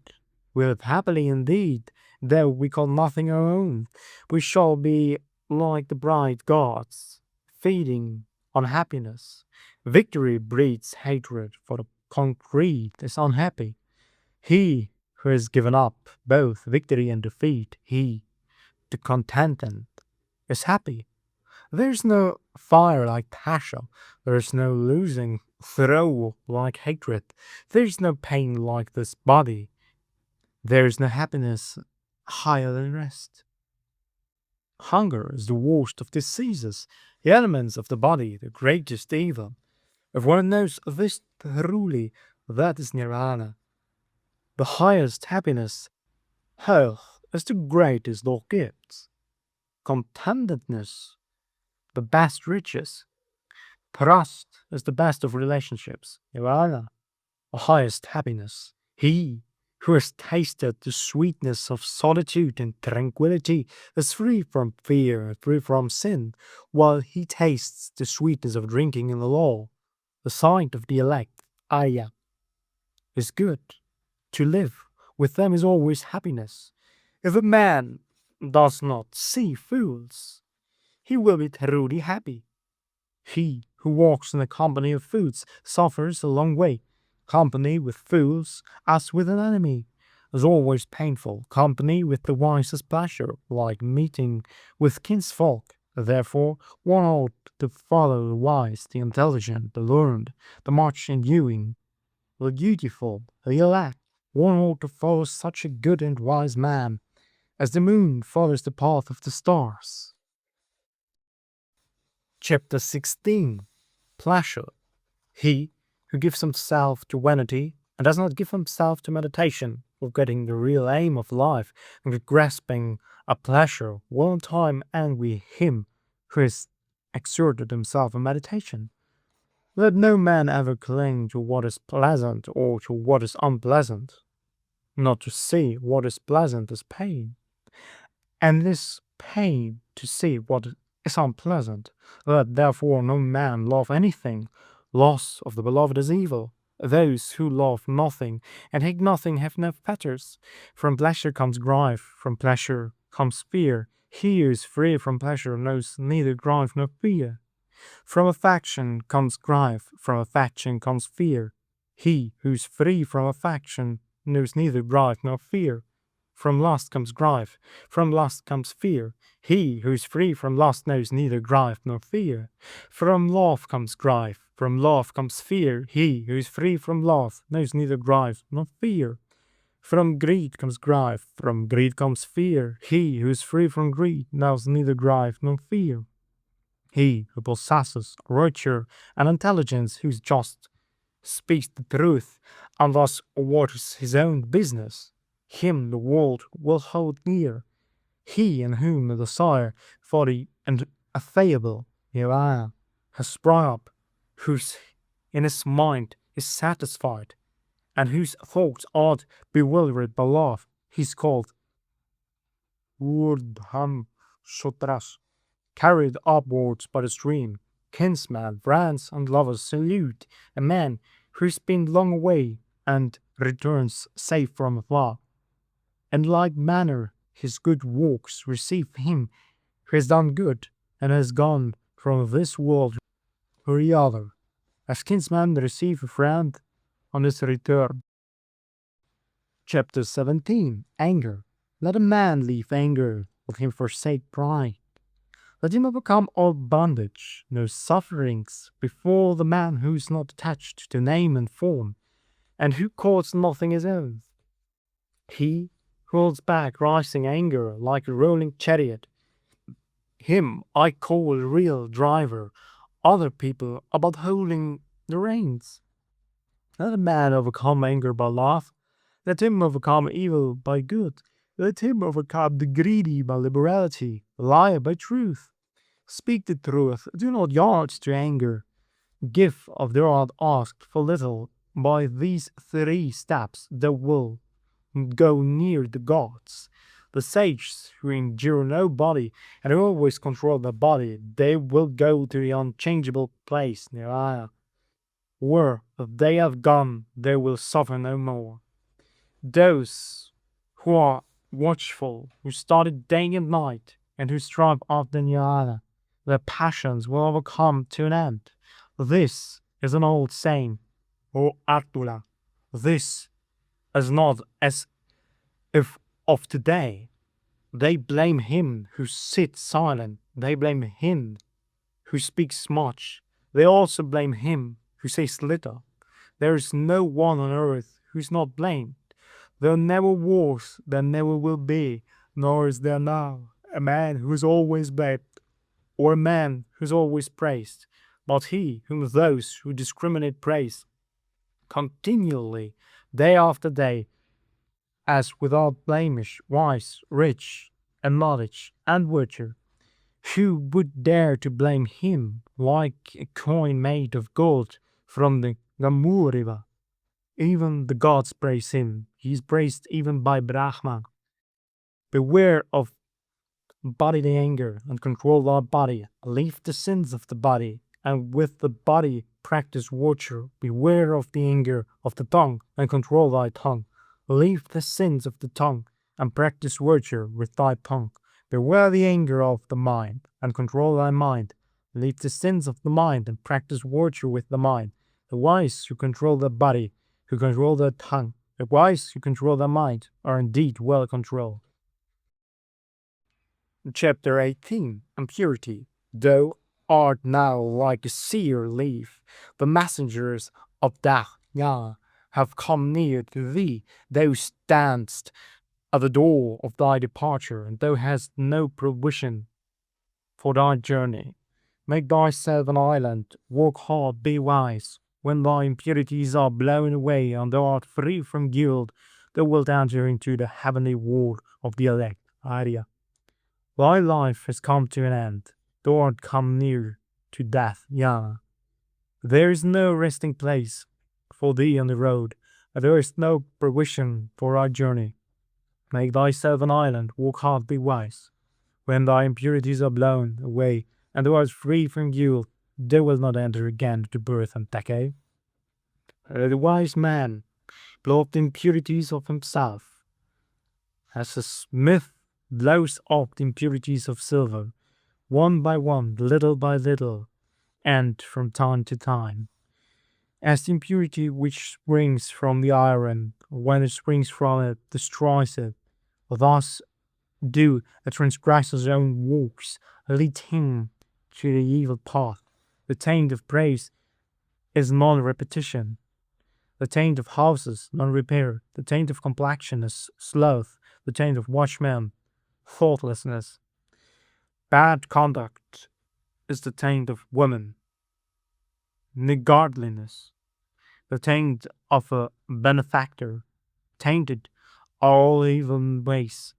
We live happily indeed, though we call nothing our own. We shall be like the bright gods, feeding on happiness. Victory breeds hatred, for the concrete is unhappy. He who has given up both victory and defeat, he, the contented, is happy. There's no fire like passion. There's no losing throw like hatred. There's no pain like this body. There's no happiness higher than rest. Hunger is the worst of diseases, the elements of the body, the greatest evil. If one knows this truly, that is nirvana. The highest happiness, health, is the greatest of gifts. Contentedness, the best riches. Trust is the best of relationships. Nirvana, the highest happiness. He who has tasted the sweetness of solitude and tranquility is free from fear and free from sin, while he tastes the sweetness of drinking in the law. The sight of the elect, Arya, is good. To live with them is always happiness. If a man does not see fools, he will be truly happy. He who walks in the company of fools suffers a long way. Company with fools, as with an enemy, is always painful. Company with the wise is pleasure, like meeting with kinsfolk. Therefore, one ought to follow the wise, the intelligent, the learned, the much enduing, the dutiful, the elect. One ought to follow such a good and wise man, as the moon follows the path of the stars. Chapter 16. Pleasure. He who gives himself to vanity and does not give himself to meditation, forgetting the real aim of life and grasping a pleasure, will in time envy him who has exerted himself in meditation. Let no man ever cling to what is pleasant or to what is unpleasant. Not to see what is pleasant is pain, and this pain to see what is unpleasant. Let therefore no man love anything. Loss of the beloved is evil. Those who love nothing and hate nothing have no fetters. From pleasure comes grief, from pleasure comes fear. He who is free from pleasure knows neither grief nor fear. From affection comes grief, from affection comes fear. He who is free from affection knows neither grief nor fear. From lust comes grief, from lust comes fear. He who is free from lust knows neither grief nor fear. From love comes grief, from love comes fear. He who is free from love knows neither grief nor fear. From greed comes grief, from greed comes fear. He who is free from greed knows neither grief nor fear. He who possesses virtue and intelligence, who is just, speaks the truth, and thus waters his own business, him the world will hold near. He in whom the desire for the ineffable nirvana has sprung up, whose in his mind is satisfied, and whose thoughts are bewildered by love, he is called Urdham Sutras. Carried upwards by the stream, kinsmen, friends, and lovers salute a man who has been long away and returns safe from afar. In like manner, his good works receive him who has done good and has gone from this world to the other, as kinsmen receive a friend on his return. Chapter 17. Anger. Let a man leave anger, let him forsake pride. Let him overcome all bondage, no sufferings, before the man who is not attached to name and form, and who calls nothing his own. He who holds back rising anger like a rolling chariot, Him I call a real driver. Other people about holding the reins. Let a man overcome anger by love. Let him overcome evil by good. Let him overcome the greedy by liberality, the liar by truth. Speak the truth, do not yard to anger. Give of thou art asked for little. By these 3 steps thou will go near the gods. The sages who endure no body and who always control the body, they will go to the unchangeable place, Nirvana, where if they have gone, they will suffer no more. Those who are watchful, who study day and night, and who strive after Nirvana, their passions will overcome to an end. This is an old saying, O Atula. This is not as if of today. They blame him who sits silent. They blame him who speaks much. They also blame him who says little. There is no one on earth who is not blamed. There never was, there never will be, nor is there now, a man who is always blamed, or a man who is always praised, but he whom those who discriminate praise continually, day after day, as without blemish, wise, rich, and knowledge, and virtue. Who would dare to blame him like a coin made of gold from the Gamur river? Even the gods praise him. He is praised even by Brahma. Beware of bodily anger and control our body. Leave the sins of the body, and with the body practice virtue. Beware of the anger of the tongue and control thy tongue. Leave the sins of the tongue and practice virtue with thy tongue. Beware the anger of the mind and control thy mind. Leave the sins of the mind and practice virtue with the mind. The wise who control their body, who control their tongue, the wise who control their mind, are indeed well controlled. Chapter 18. Impurity. Thou art now like a sear leaf. The messengers of Dhammapada have come near to thee. Thou standst at the door of thy departure, and thou hast no provision for thy journey. Make thyself an island, work hard, be wise. When thy impurities are blown away and thou art free from guilt, thou wilt enter into the heavenly world of the elect. Arya. Thy life has come to an end. Thou art come near to death. Yana. There is no resting place for thee on the road, and there is no provision for thy journey. Make thyself an island, work hard, be wise. When thy impurities are blown away, and thou art free from guilt, thou wilt not enter again to birth and decay. The wise man blows off the impurities of himself, as a smith blows off the impurities of silver, one by one, little by little, and from time to time. As the impurity which springs from the iron, when it springs from it, destroys it, thus do a transgressor's own works lead him to the evil path. The taint of praise is non-repetition. The taint of houses, non-repair. The taint of complexion is sloth. The taint of watchmen, thoughtlessness. Bad conduct is the taint of women, niggardliness. The taint of a benefactor, tainted are all evil ways.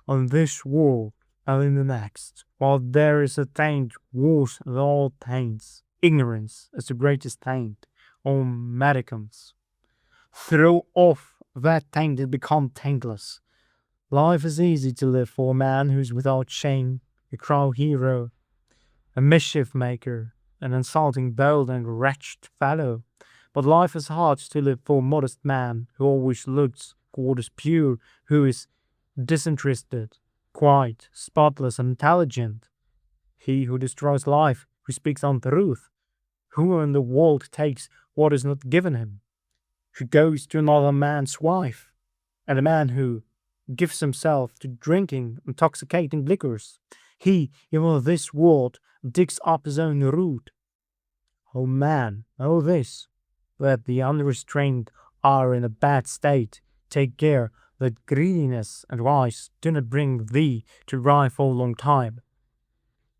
On this world and in the next, while there is a taint worse than all taints, ignorance is the greatest taint, O medicums. Throw off that taint and become taintless. Life is easy to live for a man who is without shame, a crowd hero, a mischief maker, an insulting, bold, and wretched fellow. But life is hard to live for a modest man who always looks, God is pure, who is disinterested, quiet, spotless, and intelligent. He who destroys life, who speaks untruth, who in the world takes what is not given him, who goes to another man's wife, and a man who gives himself to drinking intoxicating liquors. He, in this world, digs up his own root. O man, know this, that the unrestrained are in a bad state. Take care that greediness and vice do not bring thee to ride for a long time.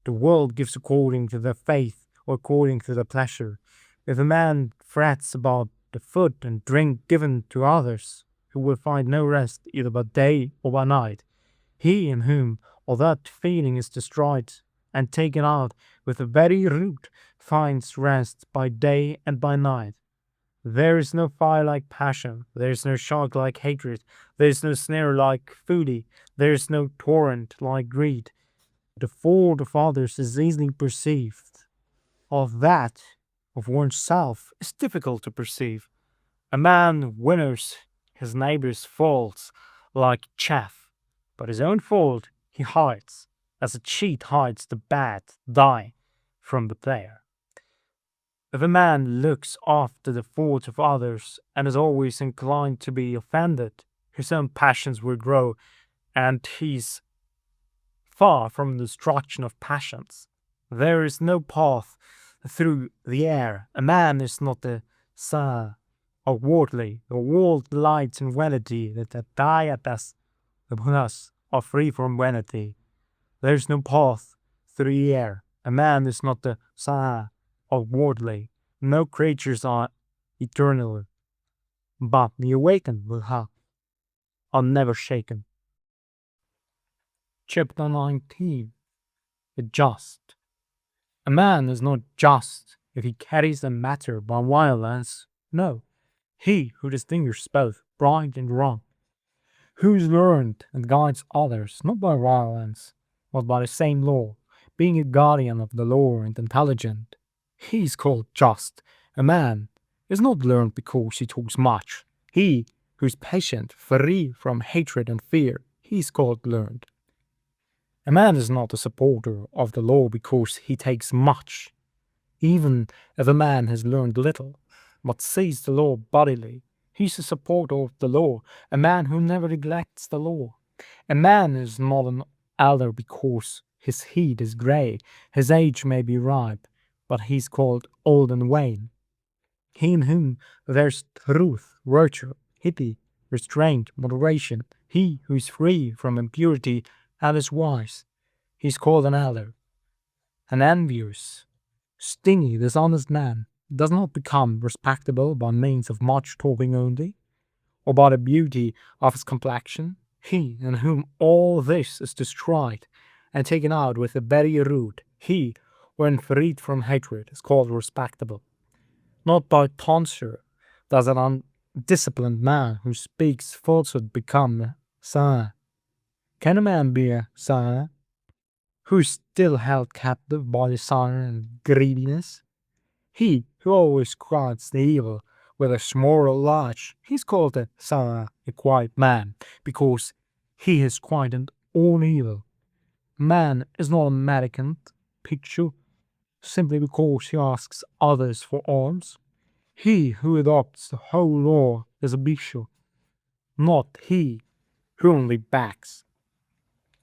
The world gives according to their faith or according to their pleasure. If a man frets about the food and drink given to others, who will find no rest either by day or by night, he in whom all that feeling is destroyed and taken out with the very root finds rest by day and by night. There is no fire like passion, there is no shock like hatred, there is no snare like folly, there is no torrent like greed. The fault of others is easily perceived. Of that of oneself is difficult to perceive. A man winnows his neighbor's faults like chaff, but his own fault he hides, as a cheat hides the bad die from the player. If a man looks after the faults of others and is always inclined to be offended, his own passions will grow, and he's far from the destruction of passions. There is no path through the air. A man is not the son of worldly. The world delights in vanity, that the dietas upon us are free from vanity. There is no path through the air. A man is not the son of worldly. No creatures are eternal, but the awakened will have are never shaken. Chapter 19. The just. A man is not just if he carries the matter by violence. No, he who distinguishes both right and wrong, who is learned and guides others not by violence, but by the same law, being a guardian of the law and intelligent, he is called just. A man is not learned because he talks much. He who is patient, free from hatred and fear, he is called learned. A man is not a supporter of the law because he takes much. Even if a man has learned little, but sees the law bodily, he is a supporter of the law, a man who never neglects the law. A man is not an elder because his head is grey, his age may be ripe, but he is called old and vain. He in whom there's truth, virtue, pity, restraint, moderation, he who is free from impurity and is wise, he is called an elder. An envious, stingy, dishonest man does not become respectable by means of much talking only, or by the beauty of his complexion. He in whom all this is destroyed and taken out with the very root, he, when freed from hatred, is called respectable. Not by tonsure does an undisciplined man who speaks falsehood become saint. Can a man be a saint who is still held captive by desire and greediness? He who always cries the evil with a small or large, he is called a saint, a quiet man, because he has quieted all evil. Man is not a mendicant picture simply because he asks others for alms. He who adopts the whole law is a bishop, not he who only begs.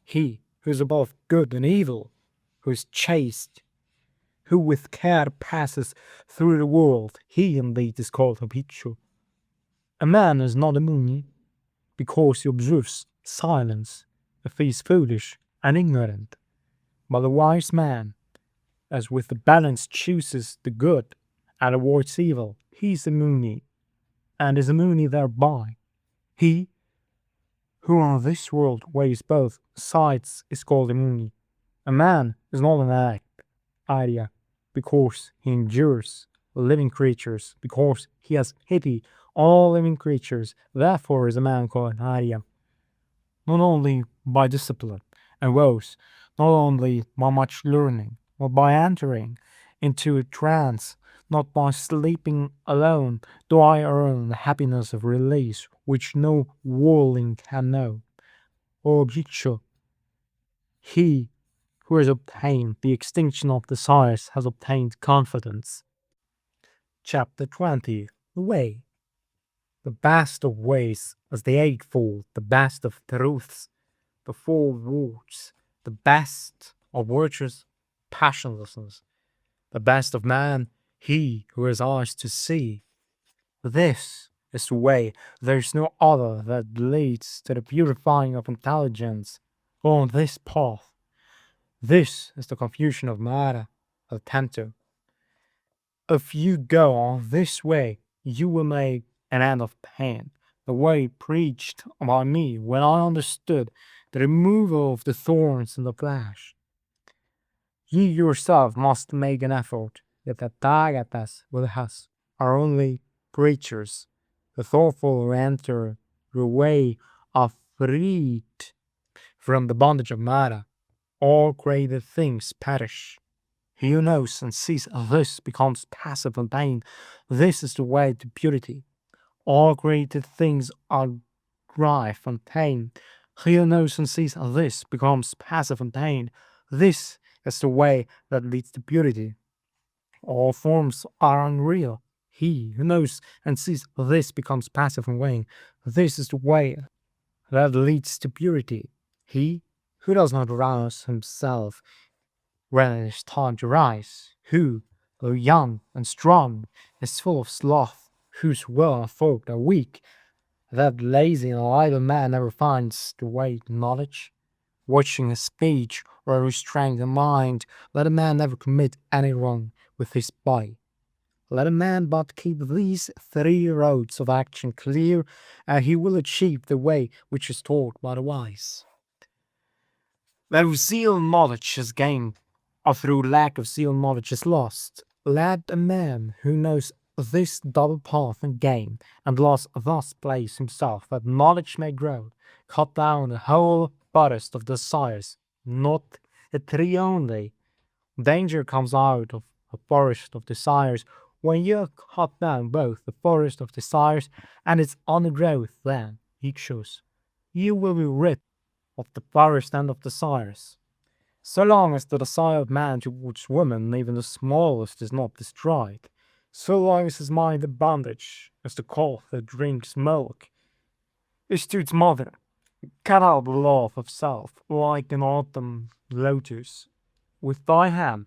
He who is above good and evil, who is chaste, who with care passes through the world, he indeed is called a bhikshu. A man is not a muni because he observes silence if he is foolish and ignorant, but a wise man, as with the balance chooses the good and avoids evil, he is a muni, and is a muni thereby. He who on this world weighs both sides is called a muni. A man is not an idea because he endures living creatures, because he has pity on all living creatures. Therefore is a man called an idea. Not only by discipline and woes, not only by much learning, but by entering into a trance, not by sleeping alone, do I earn the happiness of release, which no worldling can know. O Bhikshu, he who has obtained the extinction of desires has obtained confidence. Chapter 20. The Way. The best of ways is the eightfold, the best of truths, the four words, the best of virtues, passionlessness, the best of man, he who has eyes to see. This is the way, there is no other that leads to the purifying of intelligence. On this path, This is the confusion of Mara, of Tanto. If you go on this way, you will make an end of pain. The way preached by me when I understood the removal of the thorns in the flesh. You yourself must make an effort, that the Tathagatas with us are only preachers. The thoughtful who enter the way are freed from the bondage of Mara. All created things perish. He who knows and sees this becomes passive in pain. This is the way to purity. All created things are dry from pain. He who knows and sees this becomes passive in pain. This is the way that leads to purity. All forms are unreal. He who knows and sees this becomes passive in vain. This is the way that leads to purity. He who does not rouse himself when it is time to rise, who, though young and strong, is full of sloth, whose will and thought are weak, that lazy and idle man never finds the way to knowledge. Watching his speech or restraining the mind, let a man never commit any wrong with his body. Let a man but keep these three roads of action clear, and he will achieve the way which is taught by the wise. Where zeal knowledge is gained, or through lack of zeal knowledge is lost, let a man who knows this double path and gain, and thus place himself that knowledge may grow, cut down the whole forest of desires, not a tree only. Danger comes out of a forest of desires when you cut down both the forest of desires and its undergrowth. Then, ikshus, you will be rid of the forest and of desires. So long as the desire of man towards woman, even the smallest, is not destroyed, so long as his mind in bondage, as the calf that drinks milk, is to its mother, cut out the love of self, like an autumn lotus. With thy hand,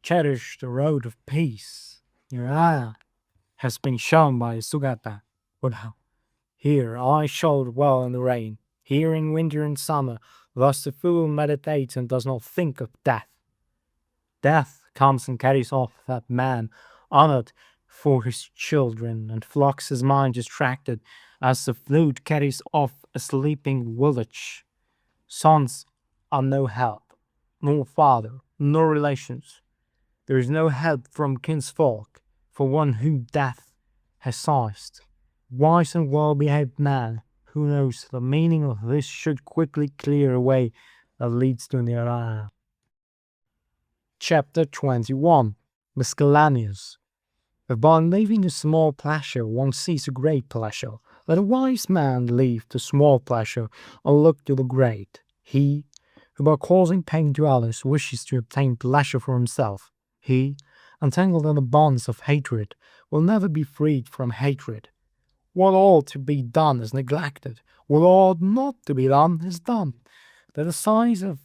cherish the road of peace. Your eye has been shown by Sugata. Buddha. Here I shall dwell in the rain, here in winter and summer. Thus the fool meditates and does not think of death. Death comes and carries off that man honored for his children, and flocks his mind distracted, as the flute carries off a sleeping village. Sons are no help, nor father, nor relations. There is no help from kinsfolk for one whom death has seized. Wise and well-behaved man who knows the meaning of this should quickly clear a way that leads to Nirvana. Chapter 21. Miscellaneous. If by leaving a small pleasure one sees a great pleasure, let a wise man leave the small pleasure and look to the great. He who by causing pain to others wishes to obtain pleasure for himself, he, entangled in the bonds of hatred, will never be freed from hatred. What ought to be done is neglected. What ought not to be done is done. The size of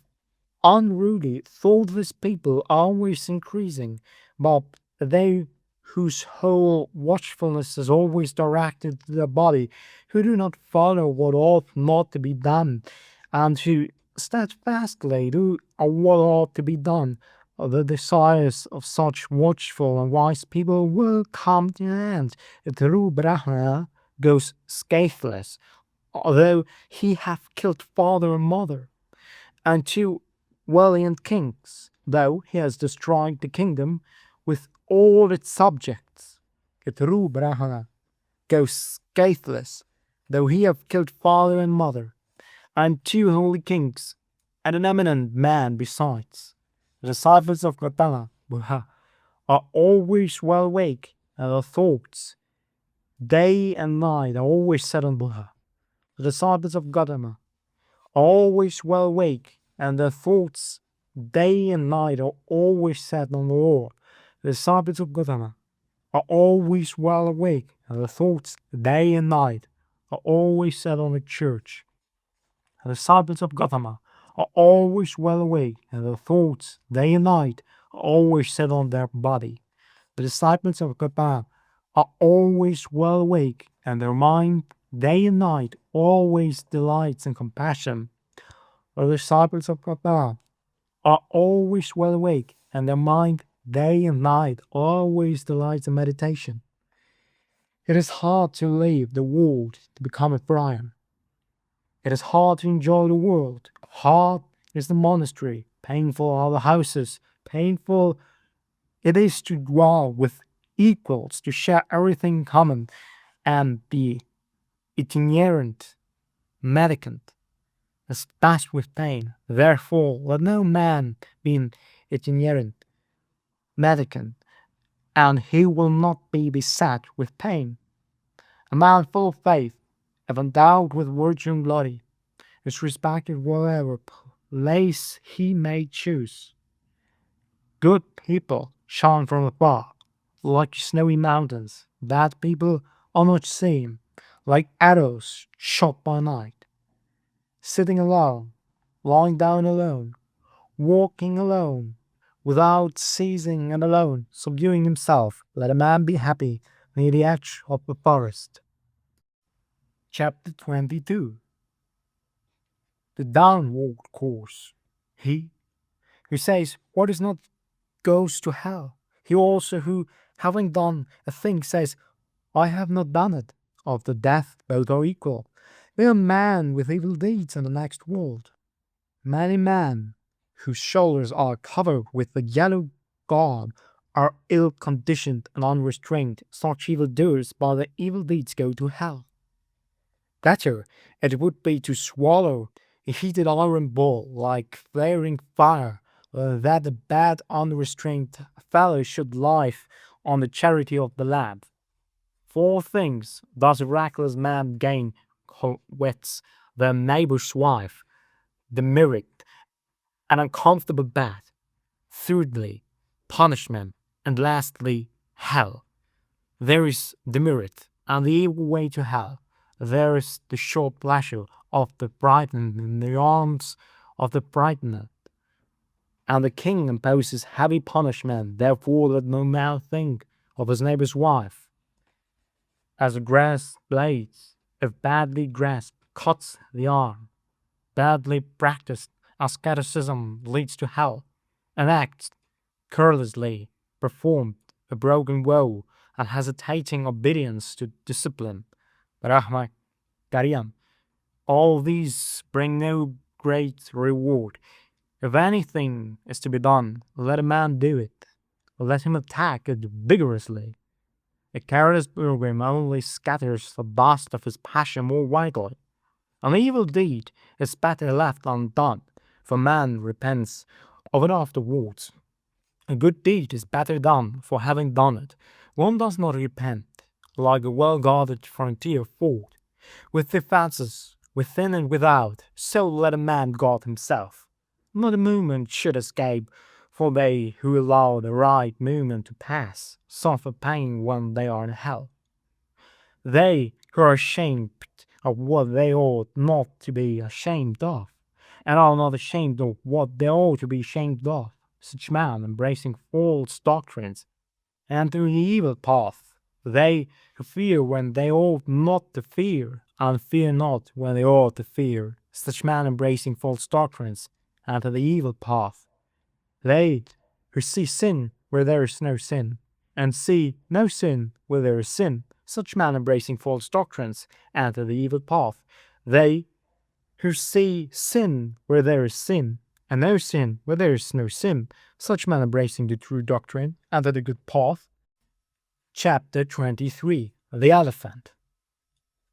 unruly, thoughtless people are always increasing, but they whose whole watchfulness is always directed to their body, who do not follow what ought not to be done, and who steadfastly do what ought to be done, the desires of such watchful and wise people will come to an end. The true Brahmana goes scatheless, although he have killed father and mother, and two valiant kings, though he has destroyed the kingdom with all its subjects. The true Brahmana goes scatheless, though he have killed father and mother, and two holy kings, and an eminent man besides. The disciples of Gautama Buddha are always well awake, and their thoughts, day and night, are always set on Buddha. The disciples of Gautama are always well awake, and their thoughts, day and night, are always set on the Lord. The disciples of Gautama are always well awake, and their thoughts, day and night, are always set on the church. The disciples of Gautama are always well awake, and their thoughts, day and night, are always set on their body. The disciples of Gautama are always well awake, and their mind, day and night, always delights in compassion. The disciples of Gautama are always well awake, and their mind, day and night, always delights in meditation. It is hard to leave the world to become a friar. It is hard to enjoy the world. Hard is the monastery. Painful are the houses. Painful it is to dwell with equals, to share everything in common, and be itinerant mendicant is tasked with pain. Therefore, let no man be an itinerant mendicant, and he will not be beset with pain. A man full of faith, if endowed with virtue and glory, is respected whatever place he may choose. Good people shine from afar, like snowy mountains. Bad people are not seen, like arrows shot by night. Sitting alone, lying down alone, walking alone, without ceasing and alone, subduing himself, let a man be happy near the edge of the forest. Chapter 22. The downward course. He who says what is not goes to hell. He also who, having done a thing, says, I have not done it. After death both are equal. We are man with evil deeds in the next world. Many men whose shoulders are covered with the yellow garb are ill-conditioned and unrestrained. Such evil-doers by their evil deeds go to hell. Better it would be to swallow a heated iron ball like flaring fire, that the bad unrestrained fellow should life on the charity of the lad. Four things does a reckless man gain: wits, the neighbor's wife, the merit, an uncomfortable bed; thirdly, punishment; and lastly, hell. There is the merit, and the evil way to hell. There is the short pleasure of the frightened in the arms of the frightened. And the king imposes heavy punishment, therefore let no man think of his neighbor's wife. As a grass blade, if badly grasped, cuts the arm. Badly practiced asceticism leads to hell, and acts carelessly performed a broken vow and hesitating obedience to discipline. Brahma Karyam. All these bring no great reward. If anything is to be done, let a man do it. Let him attack it vigorously. A careless pilgrim only scatters the dust of his passion more widely. An evil deed is better left undone, for man repents of it afterwards. A good deed is better done for having done it. One does not repent, like a well-guarded frontier fort, with defences within and without, so let a man guard himself. Not a movement should escape, for they who allow the right movement to pass suffer pain when they are in hell. They who are ashamed of what they ought not to be ashamed of, and are not ashamed of what they ought to be ashamed of, such men embracing false doctrines, enter the evil path. They who fear when they ought not to fear, and fear not when they ought to fear, such men embracing false doctrines, enter the evil path. They who see sin where there is no sin, and see no sin where there is sin, such men embracing false doctrines, enter the evil path. They who see sin where there is sin, and no sin where there is no sin, such men embracing the true doctrine, enter the good path. Chapter 23. The Elephant.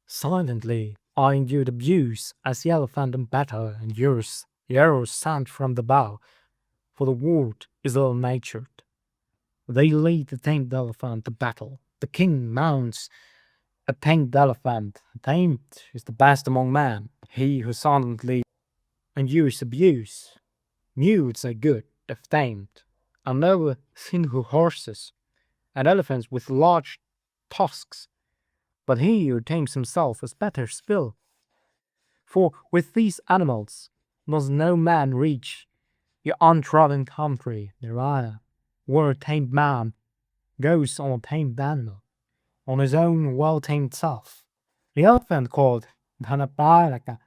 Silently I endured abuse as the elephant and better endures the arrows sent from the bow, for the world is ill-natured. They lead the tamed elephant to battle. The king mounts a tamed elephant. Tamed is the best among men, he who silently endures abuse. Mutes are good if tamed, and no thin horses, and elephants with large tusks, but he who tames himself is better still. For with these animals does no man reach the untrodden country, Nirvana, where a tamed man goes on a tamed animal, on his own well-tamed self. The elephant called Dhammapada,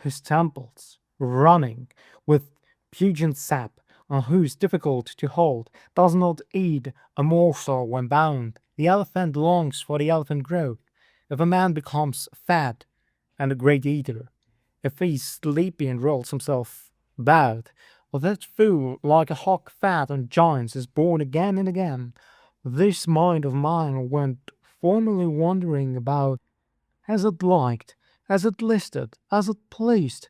his temples running with pungent sap, and who is difficult to hold, does not eat a morsel when bound. The elephant longs for the elephant growth. If a man becomes fat and a great eater, if he's sleepy and rolls himself about, well, that fool, like a hawk fat on giants, is born again and again. This mind of mine went formerly wandering about as it liked, as it listed, as it pleased.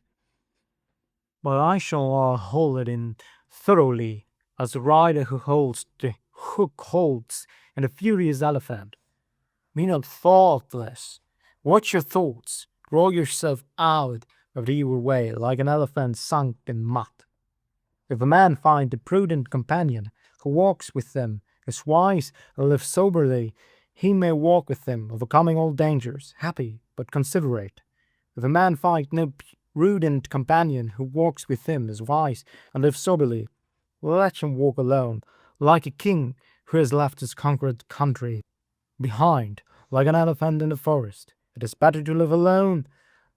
But I shall hold it in thoroughly, as the rider who holds the hook holds in a furious elephant. Be not thoughtless. Watch your thoughts. Draw yourself out of the evil way like an elephant sunk in mud. If a man find a prudent companion who walks with him, is wise, and lives soberly, he may walk with him, overcoming all dangers, happy but considerate. If a man find no prudent companion who walks with him, is wise, and lives soberly, let him walk alone, like a king who has left his conquered country behind, like an elephant in the forest. It is better to live alone.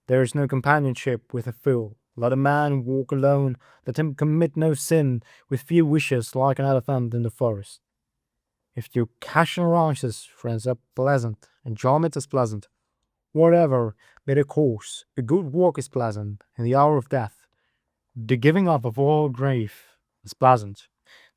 There is no companionship with a fool. Let a man walk alone, let him commit no sin, with few wishes, like an elephant in the forest. If your passion arises, friends are pleasant, enjoyment is pleasant. Whatever be the course, a good walk is pleasant in the hour of death. The giving up of all grief is pleasant.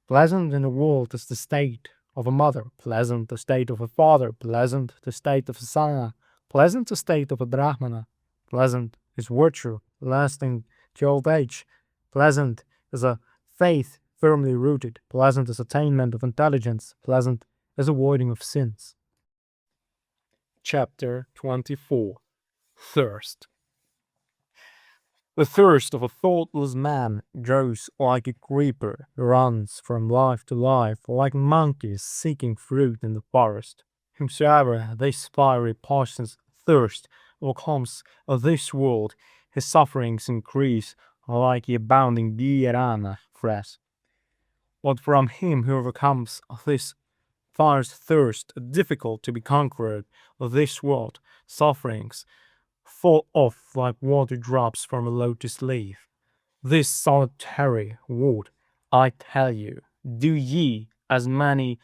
Pleasant in the world is the state of a mother, pleasant the state of a father, pleasant the state of a son, pleasant the state of a brahmana, pleasant is virtue lasting to old age, pleasant is a faith firmly rooted, pleasant is attainment of intelligence, pleasant is avoiding of sins. Chapter 24. Thirst. The thirst of a thoughtless man grows like a creeper, runs from life to life, like monkeys seeking fruit in the forest. Whomsoever this fiery passion's thirst overcomes of this world, his sufferings increase like the abounding dhyana grass. But from him who overcomes this fire's thirst, difficult to be conquered of this world, sufferings fall off like water drops from a lotus leaf. This solitary word, I tell you, do ye, as many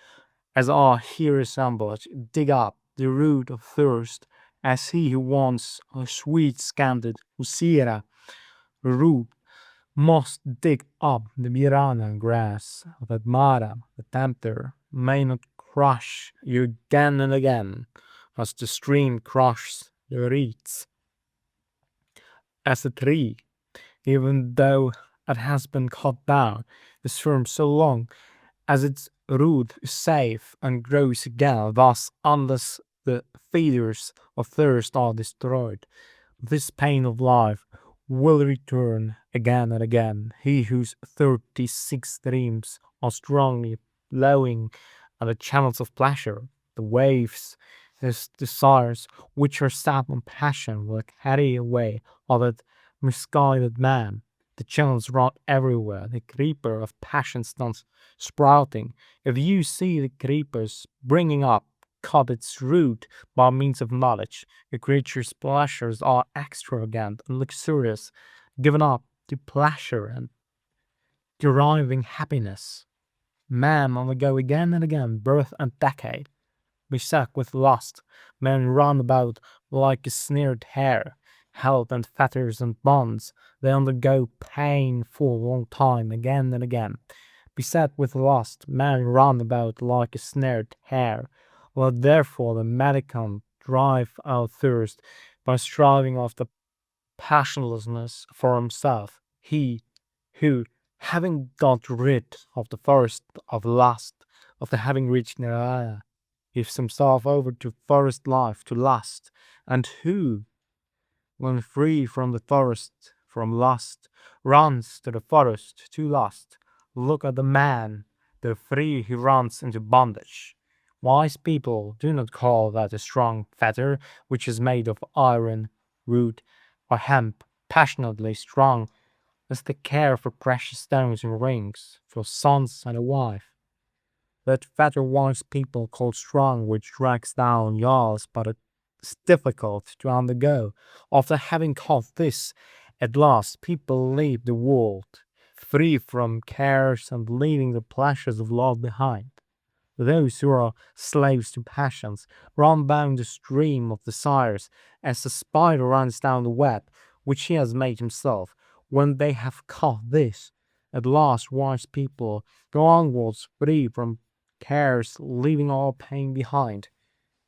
as are here assembled, dig up the root of thirst, as he who wants a sweet scented usira root must dig up the mirana grass, that Mara, the tempter, may not crush you again and again, as the stream crushes the reeds. As a tree, even though it has been cut down, is firm so long as its root is safe and grows again, thus unless the feeders of thirst are destroyed, this pain of life will return again and again. He whose 36 streams are strongly flowing are the channels of pleasure, the waves, his desires, which are set on passion, will carry away all that misguided man. The channels run everywhere. The creeper of passion stands sprouting. If you see the creepers bringing up, cut its root by means of knowledge. The creature's pleasures are extravagant and luxurious, given up to pleasure and deriving happiness. Man undergo again and again birth and decay. Beset with lust, men run about like a snared hare, held in fetters and bonds. They undergo pain for a long time, again and again. Beset with lust, men run about like a snared hare. Let therefore the mendicant drive out thirst by striving after passionlessness for himself. He who, having got rid of the forest of lust, after having reached nirvana, gives himself over to forest life, to lust, and who, when free from the forest, from lust, runs to the forest, to lust. Look at the man, though free he runs into bondage. Wise people do not call that a strong fetter which is made of iron, wood, or hemp, passionately strong as the care for precious stones and rings, for sons and a wife. That fetter wise people call strong which drags down yaws, but it's difficult to undergo. After having caught this, at last people leave the world. free from cares and leaving the pleasures of love behind. Those who are slaves to passions run down the stream of desires as a spider runs down the web which he has made himself. When they have caught this, at last wise people go onwards free from cares, leaving all pain behind.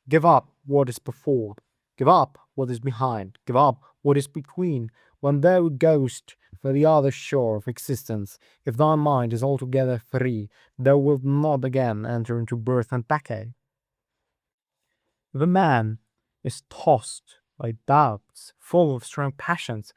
Give up what is before, give up what is behind, give up what is between. When thou goest for the other shore of existence, if thy mind is altogether free, thou wilt not again enter into birth and decay. The man is tossed by doubts, full of strong passions,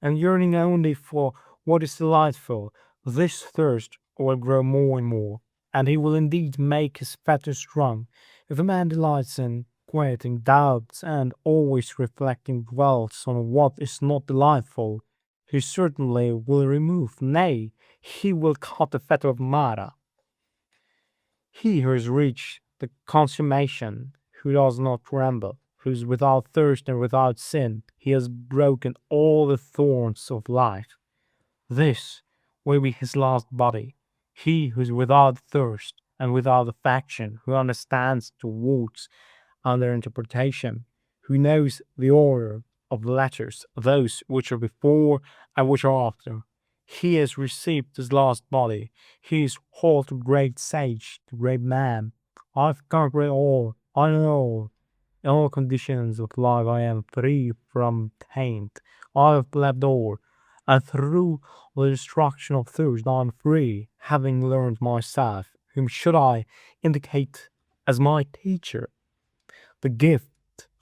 and yearning only for what is delightful. This thirst will grow more and more, and he will indeed make his fetters strong. If a man delights in quieting doubts and always reflecting dwells on what is not delightful, he certainly will remove, nay, he will cut the fetter of Mara. He who has reached the consummation, who does not tremble, who is without thirst and without sin, he has broken all the thorns of life. This will be his last body. He who is without thirst and without affection, who understands the words and their interpretation, who knows the order of the letters, those which are before and which are after. He has received his last body. He is called the great sage, the great man. I've conquered all. I know all. In all conditions of life I am free from taint. I have left all, and through the destruction of thirst I am free, having learned myself. Whom should I indicate as my teacher? The gift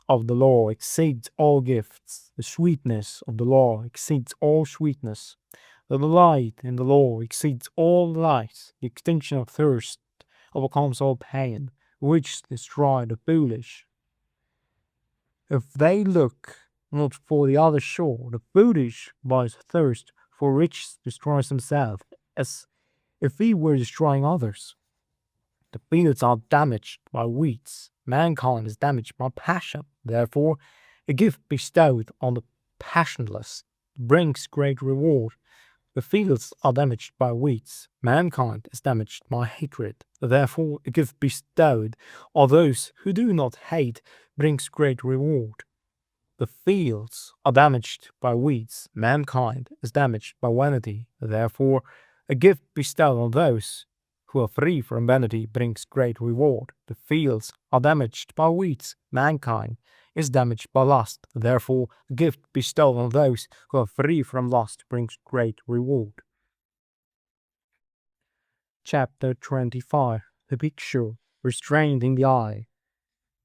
of the law exceeds all gifts. The sweetness of the law exceeds all sweetness. The delight in the law exceeds all delight. The extinction of thirst overcomes all pain, which destroy the foolish. If they look not for the other shore, the foolish by his thirst for riches destroys himself, as if he were destroying others. The fields are damaged by weeds. Mankind is damaged by passion. Therefore, a gift bestowed on the passionless brings great reward. The fields are damaged by weeds. Mankind is damaged by hatred. Therefore, a gift bestowed on those who do not hate brings great reward. The fields are damaged by weeds. Mankind is damaged by vanity. Therefore, a gift bestowed on those who are free from vanity brings great reward. The fields are damaged by weeds. Mankind is damaged by lust. Therefore, a gift bestowed on those who are free from lust brings great reward. Chapter 25. The picture restrained in the eye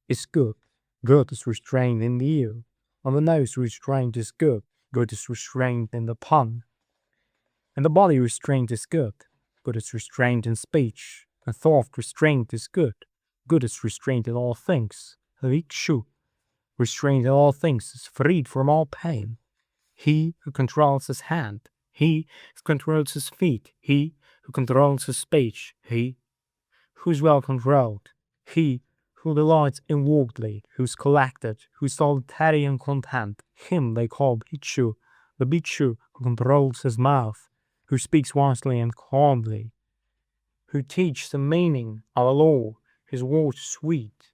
is good. Good is restrained in the ear. On the nose restraint is good. Good is restrained in the tongue. And the body restraint is good. Good is restrained in speech. And thought restraint is good. Good is restrained in all things. The bhikshu, restrained in all things, is freed from all pain. He who controls his hand, he who controls his feet, he who controls his speech, he who is well controlled, he who delights inwardly, who is collected, who is solitary and content, him they call bhikshu. The bhikshu who controls his mouth, who speaks wisely and calmly, who teaches the meaning of the law, his words sweet.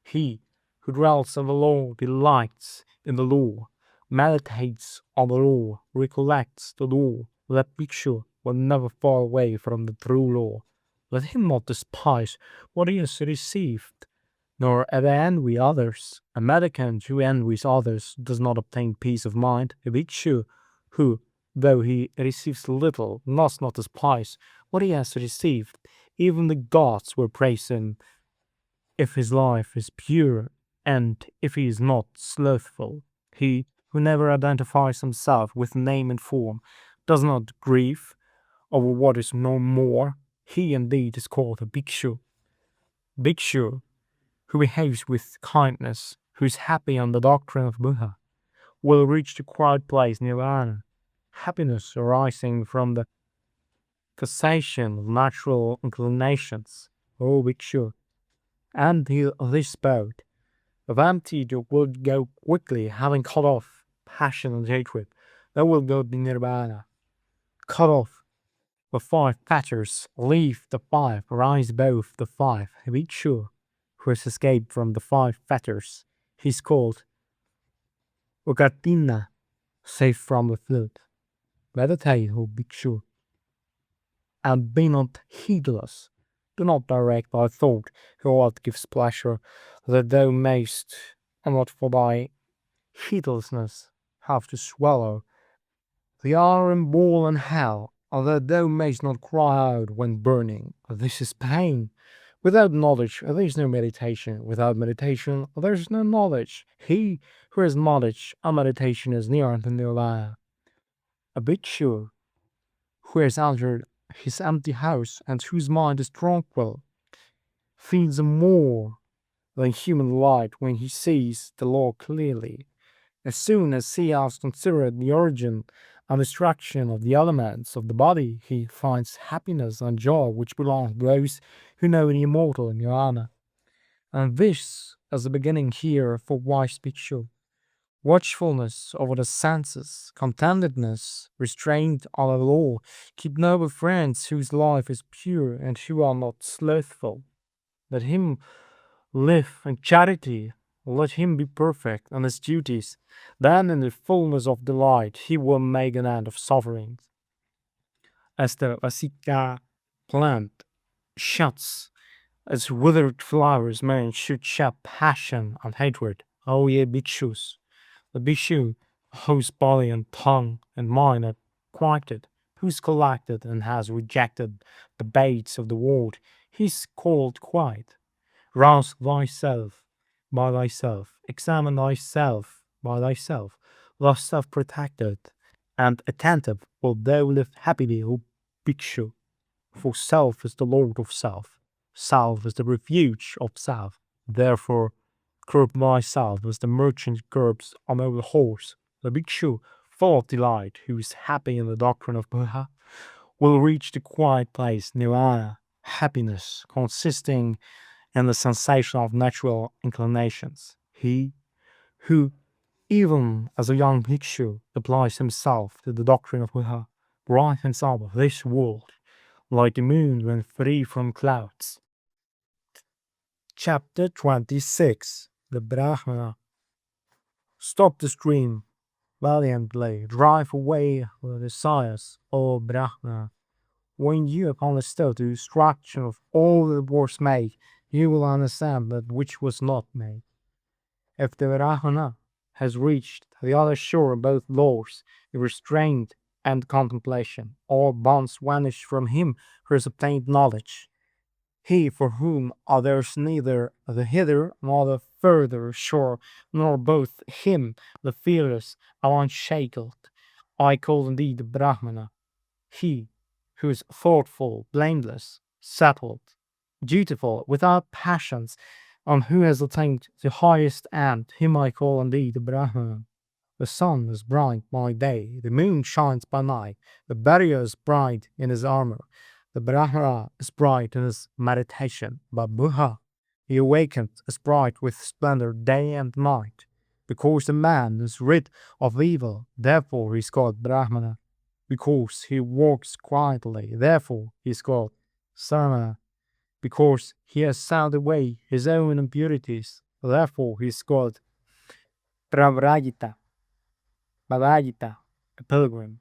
He who dwells on the law delights in the law, meditates on the law, recollects the law. That bhikshu will never fall away from the true law. Let him not despise what he has received, nor ever envy others. A mendicant who envies others does not obtain peace of mind. A bhikshu who, though he receives little, must not despise what he has received. Even the gods will praise him if his life is pure and if he is not slothful. He who never identifies himself with name and form does not grieve over what is no more. He indeed is called a bhikshu. Bhikshu who behaves with kindness, who is happy on the doctrine of Buddha, will reach the quiet place nirvana. Happiness arising from the cessation of natural inclinations, O bhikshu. And this boat of empty will go quickly, having cut off passion and hatred. That will go to nirvana. Cut off The 5 fetters leave the 5, rise above the 5. Bhikshu who has escaped from the 5 fetters. He's called Ugatina, safe from the flood. Meditate, O Bhikshu, and be not heedless. Do not direct thy thought to what gives pleasure, that thou mayst, and what for thy heedlessness have to swallow. The iron ball in hell, that thou mayst not cry out when burning. This is pain. Without knowledge, there is no meditation. Without meditation, there is no knowledge. He who has knowledge and meditation is near unto Nirvana. A bhikshu who has entered his empty house and whose mind is tranquil feels more than human light when he sees the law clearly. As soon as he has considered the origin and destruction of the elements of the body, he finds happiness and joy which belong to those who know the immortal Nirvana. And this is the beginning here for wise bhikshu. Watchfulness over the senses, contentedness, restraint on the law, keep noble friends whose life is pure and who are not slothful. Let him live in charity, let him be perfect in his duties. Then in the fullness of delight he will make an end of suffering. As the Vasika plant shuts its withered flowers, man should shed passion and hatred. O ye bhikshus, the bhikshu whose body and tongue and mind are quieted, who's collected and has rejected the baits of the world, he's called quiet. Rouse thyself by thyself, examine thyself by thyself, thus self-protected and attentive wilt thou live happily, O bhikshu. For self is the lord of self, self is the refuge of self. Therefore, curb thyself as the merchant curbs a noble horse. The bhikshu, full of delight, who is happy in the doctrine of Buddha, will reach the quiet place, nirvana, happiness consisting in the sensation of natural inclinations. He who, even as a young bhikshu, applies himself to the doctrine of Buddha, brightens up this world like the moon when free from clouds. Chapter 26. The Brahmana. Stop the stream valiantly, drive away the desires, O Brahmana. When you have understood the destruction of all that was made, you will understand that which was not made. If the Brahmana has reached the other shore of both laws, restraint and contemplation, all bonds vanish from him who has obtained knowledge. He for whom there is neither the hither nor the further shore, nor both him, the fearless and unshackled, I call indeed the Brahmana. He who is thoughtful, blameless, settled, dutiful, without passions, and who has attained the highest end, him I call indeed the Brahmana. The sun is bright by day, the moon shines by night, the barrier is bright in his armor, the Brahmana is bright in his meditation, but Buddha, he awakened, is bright with splendor day and night. Because the man is rid of evil, therefore he is called Brahmana. Because he walks quietly, therefore he is called Sarana. Because he has sound away his own impurities, therefore he is called Pravrajita, Bhavajita, a pilgrim.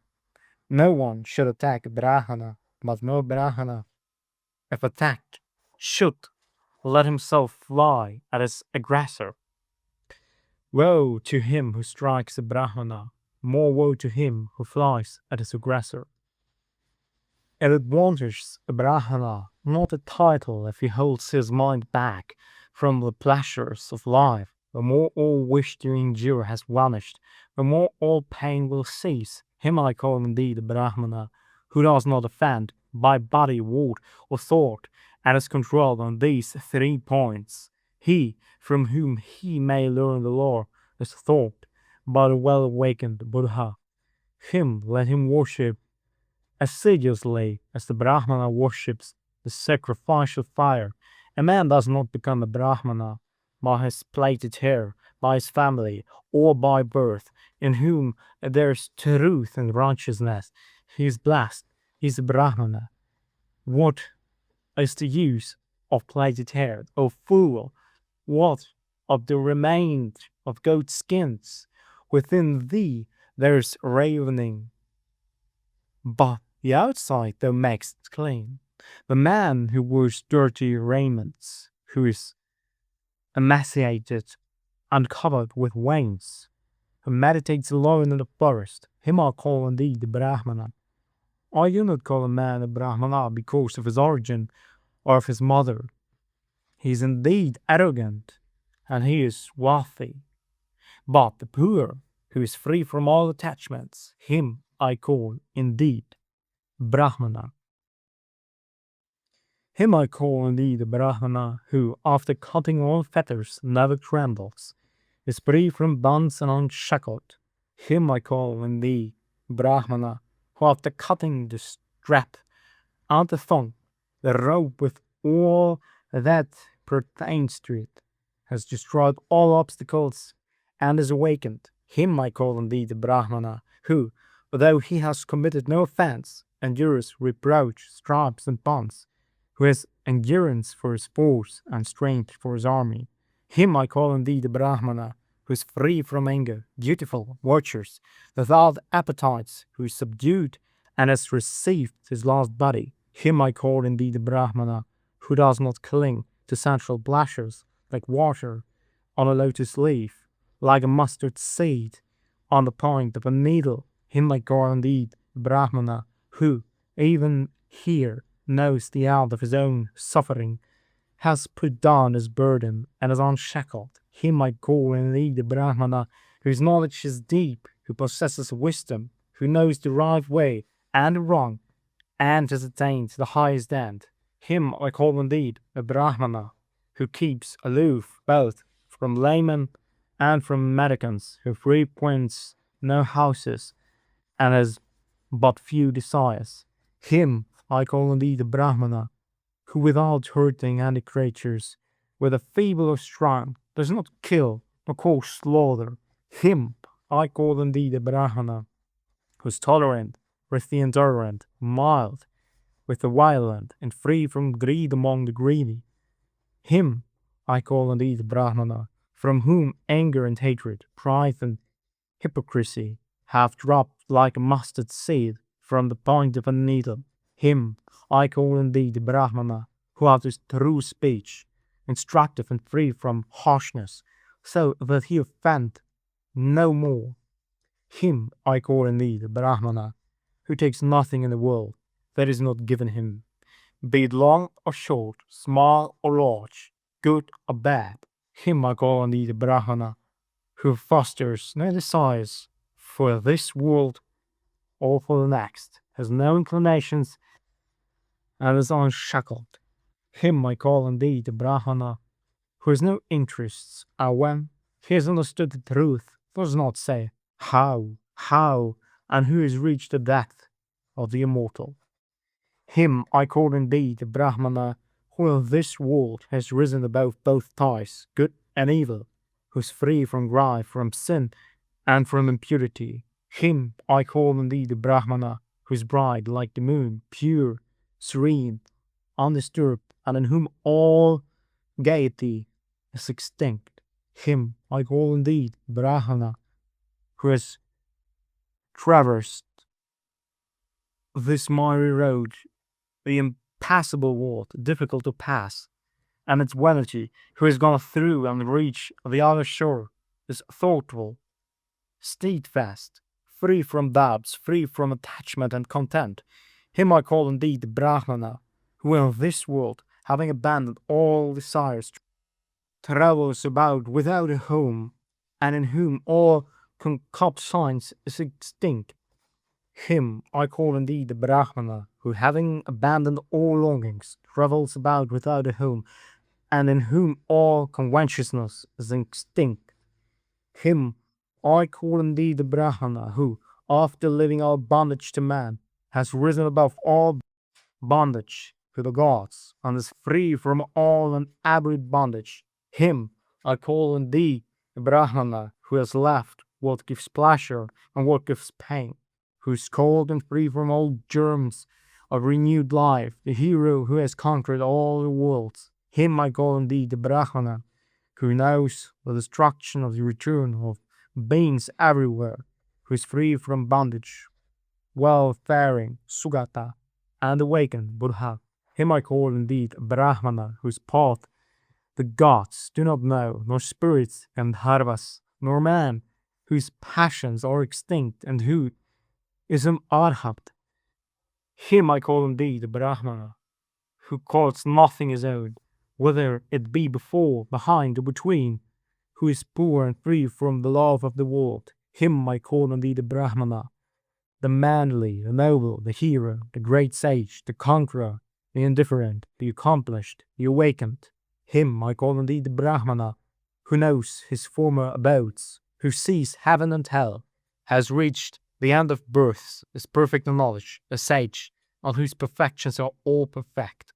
No one should attack a Brahmana, but no Brahmana, if attacked, should let himself fly at his aggressor. Woe to him who strikes a Brahmana, more woe to him who flies at his aggressor. It advantages a Brahmana not a title if he holds his mind back from the pleasures of life. The more all wish to endure has vanished, the more all pain will cease. Him I call indeed a Brahmana, who does not offend by body, word, or thought, and is controlled on these 3 points. He from whom he may learn the law is thought by the well-awakened Buddha. Him let him worship assiduously as the Brahmana worships the sacrificial fire. A man does not become a Brahmana by his plaited hair, by his family, or by birth, in whom there is truth and righteousness. He is blessed is Brahmana. What is the use of plaited hair, O fool? What of the remains of goat skins? Within thee there's ravening, but the outside thou makest clean. The man who wears dirty raiments, who is emaciated and covered with wings, who meditates alone in the forest, him I call indeed the Brahmana. I do not call a man a Brahmana because of his origin or of his mother. He is indeed arrogant, and he is wealthy. But the poor, who is free from all attachments, him I call indeed Brahmana. Him I call indeed the Brahmana who, after cutting all fetters, never trembles, is free from bonds and unshackled. Him I call indeed Brahmana who, after cutting the strap and the thong, the rope with all that pertains to it, has destroyed all obstacles and is awakened. Him I call indeed the Brahmana who, though he has committed no offense, endures reproach, stripes, and bonds, who has endurance for his force and strength for his army. Him I call indeed the Brahmana, who is free from anger, dutiful, virtuous, without appetites, who is subdued and has received his last body. Him I call indeed the Brahmana, who does not cling to sensual pleasures, like water on a lotus leaf, like a mustard seed on the point of a needle. Him I call indeed the Brahmana, who, even here, knows the end of his own suffering, has put down his burden and is unshackled. Him I call indeed the Brahmana, whose knowledge is deep, who possesses wisdom, who knows the right way and the wrong, and has attained the highest end. Him I call indeed a Brahmana, who keeps aloof both from laymen and from Americans, who frequents no houses and has but few desires. Him I call indeed a Brahmana, who without hurting any creatures, whether feeble or strong, does not kill nor cause slaughter. Him I call indeed a Brahmana, who is tolerant with the intolerant, mild with the violent, and free from greed among the greedy. Him I call indeed a Brahmana, from whom anger and hatred, pride and hypocrisy have dropped like a mustard seed from the point of a needle. Him I call indeed the Brahmana, who utters true speech, instructive and free from harshness, so that he offend no more. Him I call indeed the Brahmana, who takes nothing in the world that is not given him, be it long or short, small or large, good or bad. Him I call indeed the Brahmana, who fosters no desires for this world or for the next, has no inclinations, and is unshackled. Him I call indeed the Brahmana, who has no interests, and when he has understood the truth, does not say, how, and who has reached the depth of the immortal. Him I call indeed the Brahmana, who in this world has risen above both ties, good and evil, who is free from grief, from sin, and from impurity. Him I call indeed the Brahmana, who is bright like the moon, pure, serene, undisturbed, and in whom all gaiety is extinct. Him I call indeed Brahmana, who has traversed this miry road, the impassable water, difficult to pass, and its vanity, who has gone through and reached the other shore, is thoughtful, steadfast, free from doubts, free from attachment and content. Him I call indeed the Brahmana, who in this world, having abandoned all desires, travels about without a home, and in whom all concupiscence is extinct. Him I call indeed the Brahmana, who having abandoned all longings, travels about without a home, and in whom all covetousness is extinct. Him I call indeed the Brahmana, who, after living our bondage to man, has risen above all bondage to the gods, and is free from all and every bondage. Him I call indeed the Brahmana, who has left what gives pleasure and what gives pain, who is cold and free from all germs, of renewed life, the hero who has conquered all the worlds. Him I call indeed the Brahmana, who knows the destruction of the return of beings everywhere, who is free from bondage, well-faring Sugata, and awakened Buddha. Him I call indeed Brahmana, whose path the gods do not know, nor spirits and dharvas, nor man, whose passions are extinct, and who is an arhat. Him I call indeed the Brahmana, who calls nothing his own, whether it be before, behind, or between, who is poor and free from the love of the world. Him I call indeed the Brahmana, the manly, the noble, the hero, the great sage, the conqueror, the indifferent, the accomplished, the awakened. Him I call indeed the Brahmana, who knows his former abodes, who sees heaven and hell, has reached the end of births, is perfect in knowledge, a sage, on whose perfections are all perfect.